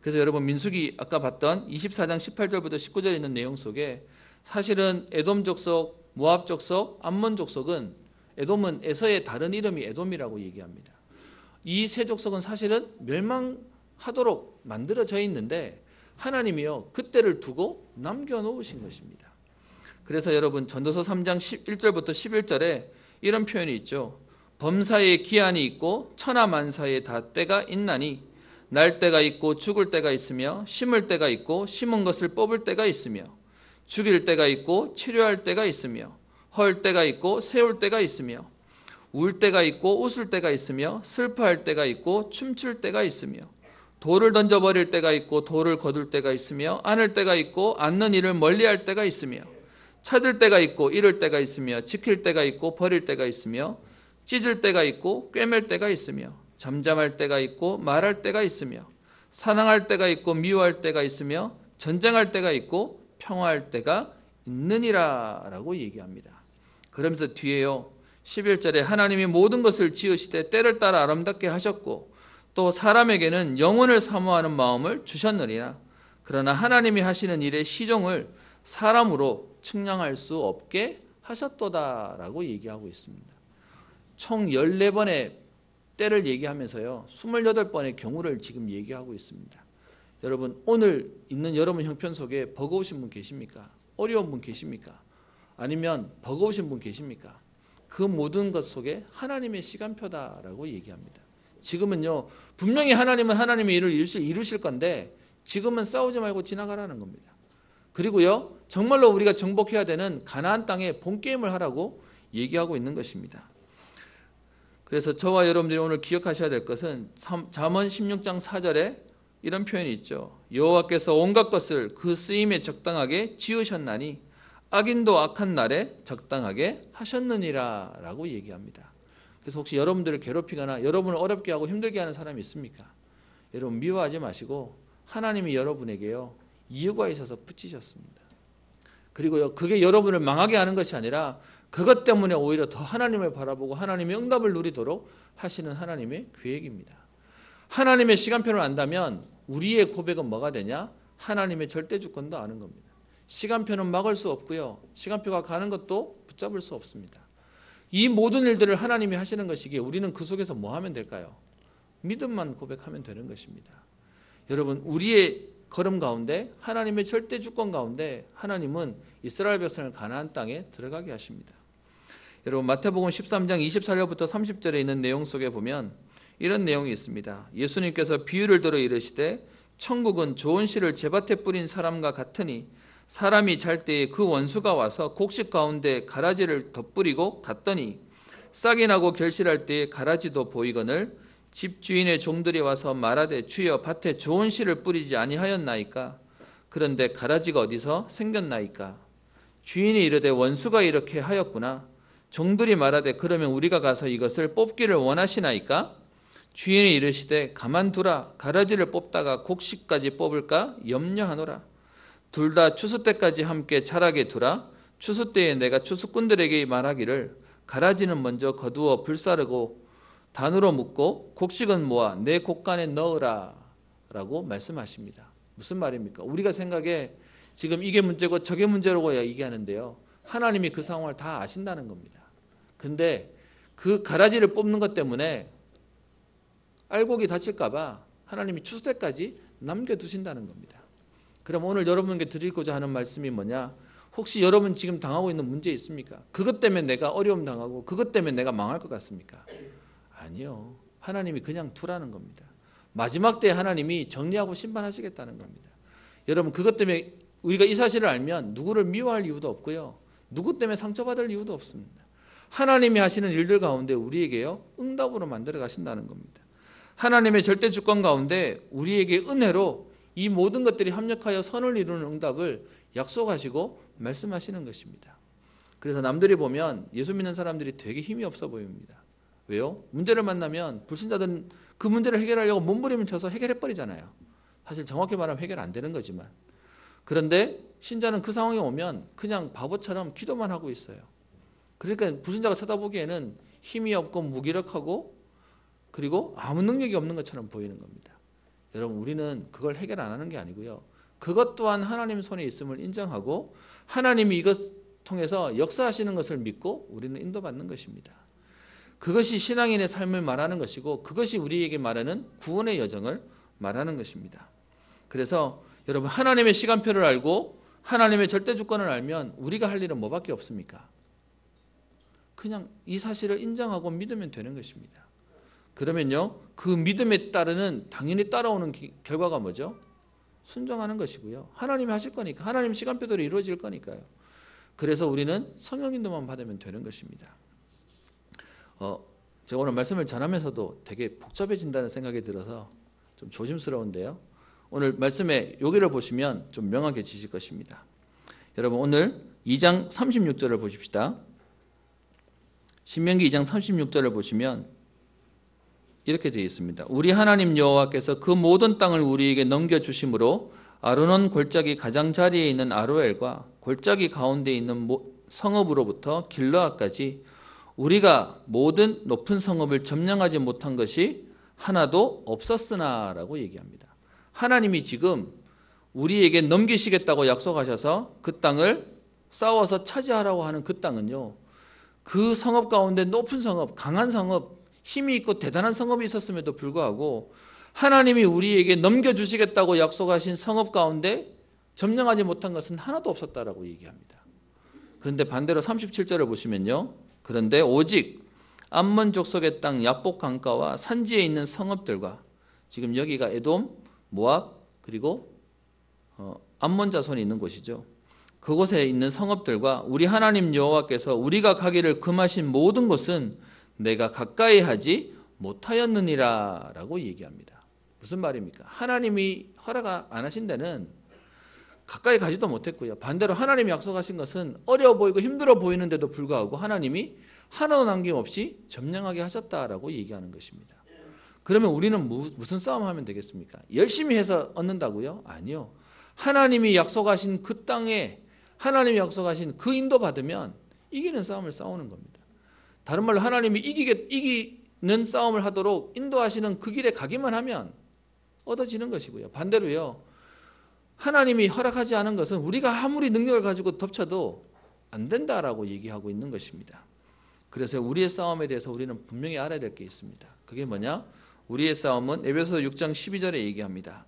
그래서 여러분 민수기 아까 봤던 24장 18절부터 19절에 있는 내용 속에 사실은 에돔 족속, 모압 족속, 암몬 족속은 에돔은 에서의 다른 이름이 에돔이라고 얘기합니다. 이 세 족속은 사실은 멸망하도록 만들어져 있는데 하나님이요 그때를 두고 남겨놓으신 것입니다. 그래서 여러분 전도서 3장 1절부터 11절에 이런 표현이 있죠. 범사에 기한이 있고 천하만사에 다 때가 있나니 날 때가 있고 죽을 때가 있으며 심을 때가 있고 심은 것을 뽑을 때가 있으며 죽일 때가 있고 치료할 때가 있으며 헐 때가 있고 세울 때가 있으며 울 때가 있고 웃을 때가 있으며 슬퍼할 때가 있고 춤출 때가 있으며 돌을 던져버릴 때가 있고 돌을 거둘 때가 있으며 안을 때가 있고 안는 일을 멀리할 때가 있으며 찾을 때가 있고 잃을 때가 있으며 지킬 때가 있고 버릴 때가 있으며 찢을 때가 있고 꿰맬 때가 있으며 잠잠할 때가 있고 말할 때가 있으며 사랑할 때가 있고 미워할 때가 있으며 전쟁할 때가 있고 평화할 때가 있느니라 라고 얘기합니다. 그러면서 뒤에요 11절에 하나님이 모든 것을 지으시되 때를 따라 아름답게 하셨고 또 사람에게는 영혼을 사모하는 마음을 주셨느니라. 그러나 하나님이 하시는 일의 시종을 사람으로 측량할 수 없게 하셨도다 라고 얘기하고 있습니다. 총 14번의 때를 얘기하면서요 28번의 경우를 지금 얘기하고 있습니다. 여러분 오늘 있는 여러분 형편 속에 버거우신 분 계십니까? 어려운 분 계십니까? 아니면 버거우신 분 계십니까? 그 모든 것 속에 하나님의 시간표다라고 얘기합니다. 지금은요 분명히 하나님은 하나님의 일을 이루실 건데 지금은 싸우지 말고 지나가라는 겁니다. 그리고요 정말로 우리가 정복해야 되는 가나안 땅에 본게임을 하라고 얘기하고 있는 것입니다. 그래서 저와 여러분들이 오늘 기억하셔야 될 것은 잠언 16장 4절에 이런 표현이 있죠. 여호와께서 온갖 것을 그 쓰임에 적당하게 지으셨나니 악인도 악한 날에 적당하게 하셨느니라 라고 얘기합니다. 그래서 혹시 여러분들을 괴롭히거나 여러분을 어렵게 하고 힘들게 하는 사람이 있습니까? 여러분 미워하지 마시고 하나님이 여러분에게요 이유가 있어서 붙이셨습니다. 그리고요 그게 여러분을 망하게 하는 것이 아니라 그것 때문에 오히려 더 하나님을 바라보고 하나님의 응답을 누리도록 하시는 하나님의 계획입니다. 하나님의 시간표를 안다면 우리의 고백은 뭐가 되냐? 하나님의 절대 주권도 아는 겁니다. 시간표는 막을 수 없고요. 시간표가 가는 것도 붙잡을 수 없습니다. 이 모든 일들을 하나님이 하시는 것이기에 우리는 그 속에서 뭐 하면 될까요? 믿음만 고백하면 되는 것입니다. 여러분, 우리의 걸음 가운데 하나님의 절대 주권 가운데 하나님은 이스라엘 백성을 가나안 땅에 들어가게 하십니다. 여러분, 마태복음 13장 24절부터 30절에 있는 내용 속에 보면 이런 내용이 있습니다. 예수님께서 비유를 들어 이르시되 천국은 좋은 씨를 제밭에 뿌린 사람과 같으니 사람이 잘 때에 그 원수가 와서 곡식 가운데 가라지를 덧뿌리고 갔더니 싹이 나고 결실할 때에 가라지도 보이거늘 집주인의 종들이 와서 말하되 주여 밭에 좋은 씨를 뿌리지 아니하였나이까? 그런데 가라지가 어디서 생겼나이까? 주인이 이르되 원수가 이렇게 하였구나. 종들이 말하되 그러면 우리가 가서 이것을 뽑기를 원하시나이까? 주인이 이르시되 가만두라. 가라지를 뽑다가 곡식까지 뽑을까 염려하노라. 둘 다 추수 때까지 함께 자라게 두라. 추수 때에 내가 추수꾼들에게 말하기를 가라지는 먼저 거두어 불사르고 단으로 묶고 곡식은 모아 내 곡간에 넣으라 라고 말씀하십니다. 무슨 말입니까? 우리가 생각에 지금 이게 문제고 저게 문제라고 얘기하는데요, 하나님이 그 상황을 다 아신다는 겁니다. 근데 그 가라지를 뽑는 것 때문에 알곡이 다칠까 봐 하나님이 추수 때까지 남겨두신다는 겁니다. 그럼 오늘 여러분께 드리고자 하는 말씀이 뭐냐? 혹시 여러분 지금 당하고 있는 문제 있습니까? 그것 때문에 내가 어려움 당하고 그것 때문에 내가 망할 것 같습니까? 아니요. 하나님이 그냥 두라는 겁니다. 마지막 때에 하나님이 정리하고 심판하시겠다는 겁니다. 여러분, 그것 때문에 우리가 이 사실을 알면 누구를 미워할 이유도 없고요, 누구 때문에 상처받을 이유도 없습니다. 하나님이 하시는 일들 가운데 우리에게요 응답으로 만들어 가신다는 겁니다. 하나님의 절대 주권 가운데 우리에게 은혜로 이 모든 것들이 합력하여 선을 이루는 응답을 약속하시고 말씀하시는 것입니다. 그래서 남들이 보면 예수 믿는 사람들이 되게 힘이 없어 보입니다. 왜요? 문제를 만나면 불신자들은 그 문제를 해결하려고 몸부림을 쳐서 해결해버리잖아요. 사실 정확히 말하면 해결 안 되는 거지만, 그런데 신자는 그 상황에 오면 그냥 바보처럼 기도만 하고 있어요. 그러니까 불신자가 쳐다보기에는 힘이 없고 무기력하고 그리고 아무 능력이 없는 것처럼 보이는 겁니다. 여러분, 우리는 그걸 해결 안 하는 게 아니고요, 그것 또한 하나님 손에 있음을 인정하고 하나님이 이것 통해서 역사하시는 것을 믿고 우리는 인도받는 것입니다. 그것이 신앙인의 삶을 말하는 것이고 그것이 우리에게 말하는 구원의 여정을 말하는 것입니다. 그래서 여러분, 하나님의 시간표를 알고 하나님의 절대 주권을 알면 우리가 할 일은 뭐밖에 없습니까? 그냥 이 사실을 인정하고 믿으면 되는 것입니다. 그러면요, 그 믿음에 따르는 당연히 따라오는 결과가 뭐죠? 순종하는 것이고요, 하나님이 하실 거니까, 하나님 시간표대로 이루어질 거니까요. 그래서 우리는 성령 인도만 받으면 되는 것입니다. 제가 오늘 말씀을 전하면서도 되게 복잡해진다는 생각이 들어서 좀 조심스러운데요, 오늘 말씀의 여기를 보시면 좀 명확해지실 것입니다. 여러분, 오늘 2장 36절을 보십시다. 신명기 2장 36절을 보시면 이렇게 되어 있습니다. 우리 하나님 여호와께서 그 모든 땅을 우리에게 넘겨주심으로 아르논 골짜기 가장자리에 있는 아로엘과 골짜기 가운데 있는 성읍으로부터 길르앗까지 우리가 모든 높은 성읍을 점령하지 못한 것이 하나도 없었으나 라고 얘기합니다. 하나님이 지금 우리에게 넘기시겠다고 약속하셔서 그 땅을 싸워서 차지하라고 하는 그 땅은요, 그 성읍 가운데 높은 성읍, 강한 성읍, 힘이 있고 대단한 성읍이 있었음에도 불구하고 하나님이 우리에게 넘겨주시겠다고 약속하신 성읍 가운데 점령하지 못한 것은 하나도 없었다라고 얘기합니다. 그런데 반대로 37절을 보시면요, 그런데 오직 암몬 족속의 땅 야복 강가와 산지에 있는 성읍들과, 지금 여기가 에돔, 모압, 그리고 암몬 자손이 있는 곳이죠. 그곳에 있는 성읍들과 우리 하나님 여호와께서 우리가 가기를 금하신 모든 곳은 내가 가까이 하지 못하였느니라 라고 얘기합니다. 무슨 말입니까? 하나님이 허락 안 하신 데는 가까이 가지도 못했고요, 반대로 하나님이 약속하신 것은 어려워 보이고 힘들어 보이는데도 불구하고 하나님이 하나도 남김없이 점령하게 하셨다라고 얘기하는 것입니다. 그러면 우리는 무슨 싸움하면 되겠습니까? 열심히 해서 얻는다고요? 아니요. 하나님이 약속하신 그 땅에 하나님이 약속하신 그 인도 받으면 이기는 싸움을 싸우는 겁니다. 다른 말로 하나님이 이기는 싸움을 하도록 인도하시는 그 길에 가기만 하면 얻어지는 것이고요. 반대로요, 하나님이 허락하지 않은 것은 우리가 아무리 능력을 가지고 덮쳐도 안 된다라고 얘기하고 있는 것입니다. 그래서 우리의 싸움에 대해서 우리는 분명히 알아야 될 게 있습니다. 그게 뭐냐? 우리의 싸움은 에베소서 6장 12절에 얘기합니다.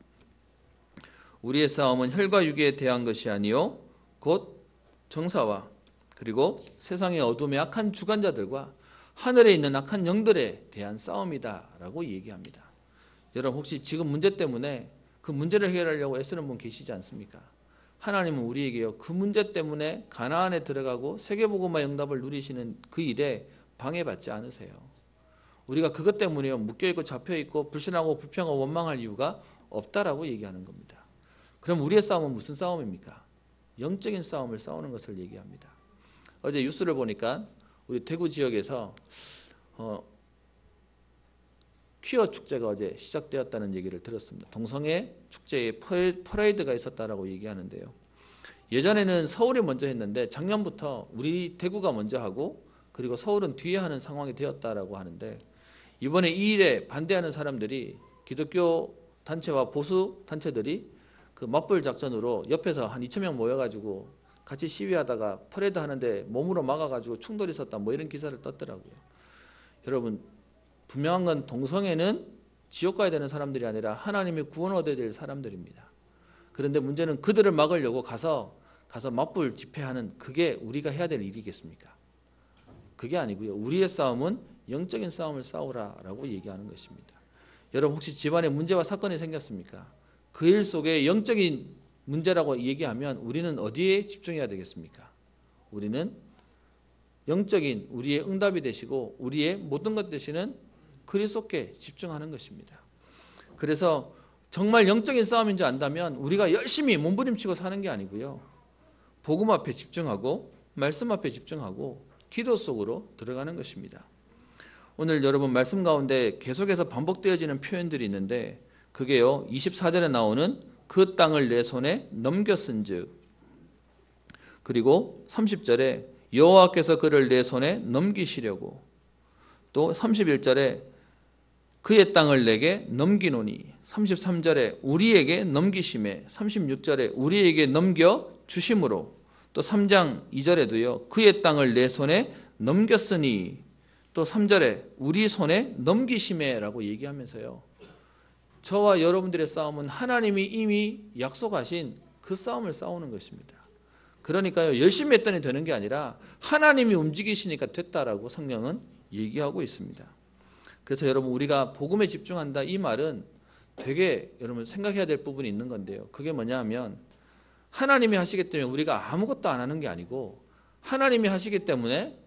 우리의 싸움은 혈과 육에 대한 것이 아니요 곧 정사와 그리고 세상의 어둠의 악한 주관자들과 하늘에 있는 악한 영들에 대한 싸움이다라고 얘기합니다. 여러분 혹시 지금 문제 때문에 그 문제를 해결하려고 애쓰는 분 계시지 않습니까? 하나님은 우리에게요, 그 문제 때문에 가나안에 들어가고 세계복음화 응답을 누리시는 그 일에 방해받지 않으세요. 우리가 그것 때문에요, 묶여있고 잡혀있고 불신하고 불평하고 원망할 이유가 없다라고 얘기하는 겁니다. 그럼 우리의 싸움은 무슨 싸움입니까? 영적인 싸움을 싸우는 것을 얘기합니다. 어제 뉴스를 보니까 우리 대구 지역에서 퀴어 축제가 어제 시작되었다는 얘기를 들었습니다. 동성애 축제에 퍼레이드가 있었다라고 얘기하는데요. 예전에는 서울이 먼저 했는데 작년부터 우리 대구가 먼저 하고 그리고 서울은 뒤에 하는 상황이 되었다라고 하는데, 이번에 이 일에 반대하는 사람들이 기독교 단체와 보수 단체들이 그 맞불 작전으로 옆에서 한 2,000명 모여가지고 같이 시위하다가 퍼레이드 하는데 몸으로 막아가지고 충돌이 있었다 뭐 이런 기사를 떴더라고요. 여러분 분명한 건 동성애는 지옥 가야 되는 사람들이 아니라 하나님의 구원 얻어야 될 사람들입니다. 그런데 문제는 그들을 막으려고 가서 맞불 집회하는, 그게 우리가 해야 될 일이겠습니까? 그게 아니고요. 우리의 싸움은 영적인 싸움을 싸우라라고 얘기하는 것입니다. 여러분 혹시 집안에 문제와 사건이 생겼습니까? 그 일 속에 영적인 문제라고 얘기하면 우리는 어디에 집중해야 되겠습니까? 우리는 영적인 우리의 응답이 되시고 우리의 모든 것 되시는 그리스도께 집중하는 것입니다. 그래서 정말 영적인 싸움인 줄 안다면 우리가 열심히 몸부림치고 사는 게 아니고요, 복음 앞에 집중하고 말씀 앞에 집중하고 기도 속으로 들어가는 것입니다. 오늘 여러분 말씀 가운데 계속해서 반복되어지는 표현들이 있는데, 그게요 24절에 나오는 그 땅을 내 손에 넘겼은즉, 그리고 30절에 여호와께서 그를 내 손에 넘기시려고, 또 31절에 그의 땅을 내게 넘기노니, 33절에 우리에게 넘기심에, 36절에 우리에게 넘겨 주심으로, 또 3장 2절에도요 그의 땅을 내 손에 넘겼으니, 또 3절에 우리 손에 넘기심에라고 얘기하면서요, 저와 여러분들의 싸움은 하나님이 이미 약속하신 그 싸움을 싸우는 것입니다. 그러니까요 열심히 했더니 되는 게 아니라 하나님이 움직이시니까 됐다라고 성경은 얘기하고 있습니다. 그래서 여러분 우리가 복음에 집중한다 이 말은 되게 여러분 생각해야 될 부분이 있는 건데요, 그게 뭐냐 하면 하나님이 하시기 때문에 우리가 아무것도 안 하는 게 아니고, 하나님이 하시기 때문에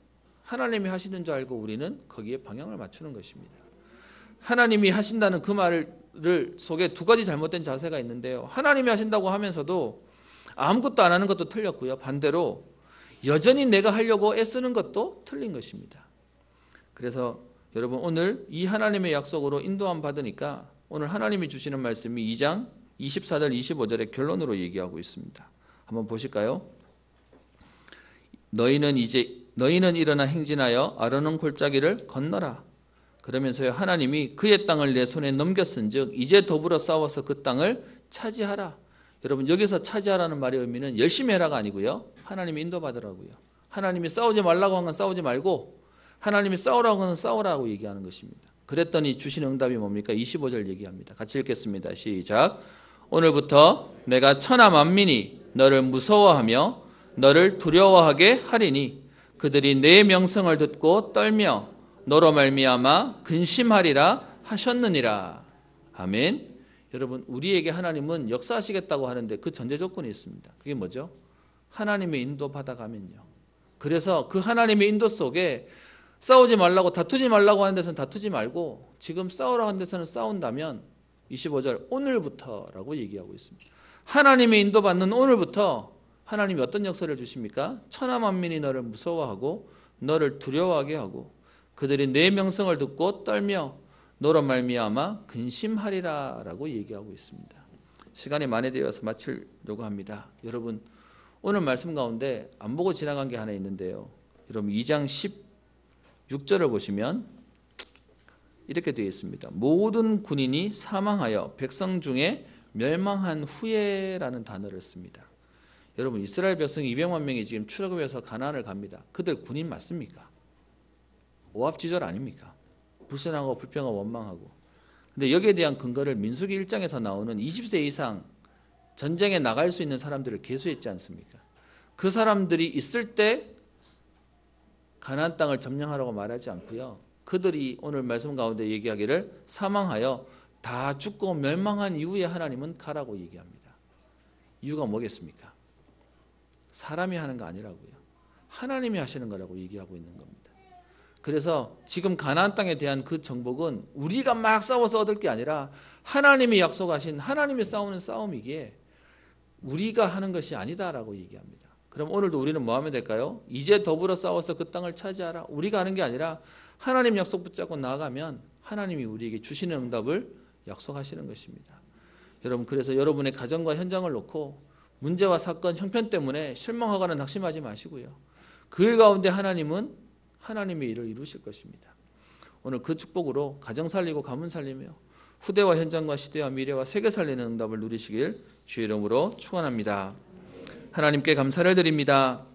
하나님이 하시는 줄 알고 우리는 거기에 방향을 맞추는 것입니다. 하나님이 하신다는 그 말을 속에 두 가지 잘못된 자세가 있는데요, 하나님이 하신다고 하면서도 아무것도 안 하는 것도 틀렸고요, 반대로 여전히 내가 하려고 애쓰는 것도 틀린 것입니다. 그래서 여러분 오늘 이 하나님의 약속으로 인도함 받으니까 오늘 하나님이 주시는 말씀이 2장 24절 25절의 결론으로 얘기하고 있습니다. 한번 보실까요? 너희는 일어나 행진하여 아르논 골짜기를 건너라. 그러면서요 하나님이 그의 땅을 내 손에 넘겼은즉 이제 더불어 싸워서 그 땅을 차지하라. 여러분 여기서 차지하라는 말의 의미는 열심히 해라가 아니고요, 하나님이 인도받으라고요. 하나님이 싸우지 말라고 한 건 싸우지 말고 하나님이 싸우라고 하는 건 싸우라고 얘기하는 것입니다. 그랬더니 주신 응답이 뭡니까? 25절 얘기합니다. 같이 읽겠습니다. 시작. 오늘부터 내가 천하 만민이 너를 무서워하며 너를 두려워하게 하리니 그들이 내 명성을 듣고 떨며 너로 말미암아 근심하리라 하셨느니라. 아멘. 여러분 우리에게 하나님은 역사하시겠다고 하는데 그 전제 조건이 있습니다. 그게 뭐죠? 하나님의 인도 받아가면요. 그래서 그 하나님의 인도 속에 싸우지 말라고, 다투지 말라고 하는 데서는 다투지 말고 지금 싸우라고 하는 데서는 싸운다면 25절 오늘부터라고 얘기하고 있습니다. 하나님의 인도받는 오늘부터 하나님이 어떤 역사를 주십니까? 천하 만민이 너를 무서워하고 너를 두려워하게 하고 그들이 내 명성을 듣고 떨며 너로 말미암아 근심하리라 라고 얘기하고 있습니다. 시간이 많이 되어서 마치려고 합니다. 여러분 오늘 말씀 가운데 안 보고 지나간 게 하나 있는데요, 여러분 2장 16절을 보시면 이렇게 되어 있습니다. 모든 군인이 사망하여 백성 중에 멸망한 후에라는 단어를 씁니다. 여러분 이스라엘 백성 200만 명이 지금 출애굽해서 가나안을 갑니다. 그들 군인 맞습니까? 오합지졸 아닙니까? 불신하고 불평하고 원망하고. 근데 여기에 대한 근거를 민수기 1장에서 나오는 20세 이상 전쟁에 나갈 수 있는 사람들을 계수했지 않습니까? 그 사람들이 있을 때 가나안 땅을 점령하라고 말하지 않고요. 그들이 오늘 말씀 가운데 얘기하기를 사망하여 다 죽고 멸망한 이후에 하나님은 가라고 얘기합니다. 이유가 뭐겠습니까? 사람이 하는 거 아니라고요. 하나님이 하시는 거라고 얘기하고 있는 겁니다. 그래서 지금 가나안 땅에 대한 그 정복은 우리가 막 싸워서 얻을 게 아니라 하나님이 약속하신 하나님이 싸우는 싸움이기에 우리가 하는 것이 아니다라고 얘기합니다. 그럼 오늘도 우리는 뭐 하면 될까요? 이제 더불어 싸워서 그 땅을 차지하라. 우리가 하는 게 아니라 하나님 약속 붙잡고 나아가면 하나님이 우리에게 주시는 응답을 약속하시는 것입니다. 여러분 그래서 여러분의 가정과 현장을 놓고 문제와 사건, 형편 때문에 실망하거나 낙심하지 마시고요. 그 일 가운데 하나님은 하나님의 일을 이루실 것입니다. 오늘 그 축복으로 가정 살리고 가문 살리며 후대와 현장과 시대와 미래와 세계 살리는 응답을 누리시길 주의 이름으로 축원합니다. 하나님께 감사를 드립니다.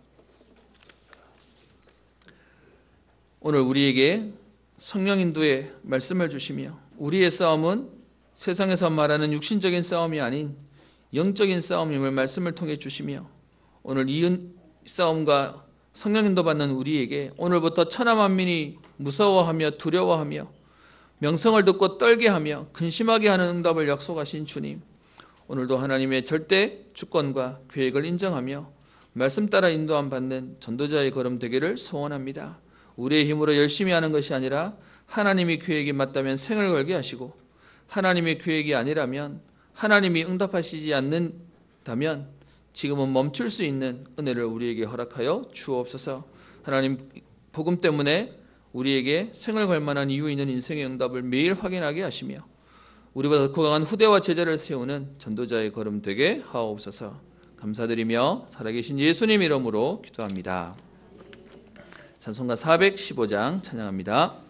오늘 우리에게 성령 인도의 말씀을 주시며 우리의 싸움은 세상에서 말하는 육신적인 싸움이 아닌 영적인 싸움임을 말씀을 통해 주시며 오늘 이 싸움과 성령 인도받는 우리에게 오늘부터 천하 만민이 무서워하며 두려워하며 명성을 듣고 떨게 하며 근심하게 하는 응답을 약속하신 주님, 오늘도 하나님의 절대 주권과 계획을 인정하며 말씀 따라 인도함 받는 전도자의 걸음 되기를 소원합니다. 우리의 힘으로 열심히 하는 것이 아니라 하나님의 계획이 맞다면 생을 걸게 하시고 하나님의 계획이 아니라면 하나님이 응답하시지 않는다면 지금은 멈출 수 있는 은혜를 우리에게 허락하여 주옵소서. 하나님 복음 때문에 우리에게 생을 걸 만한 이유 있는 인생의 응답을 매일 확인하게 하시며 우리보다 더 강한 후대와 제자를 세우는 전도자의 걸음 되게 하옵소서. 감사드리며 살아계신 예수님 이름으로 기도합니다. 찬송가 415장 찬양합니다.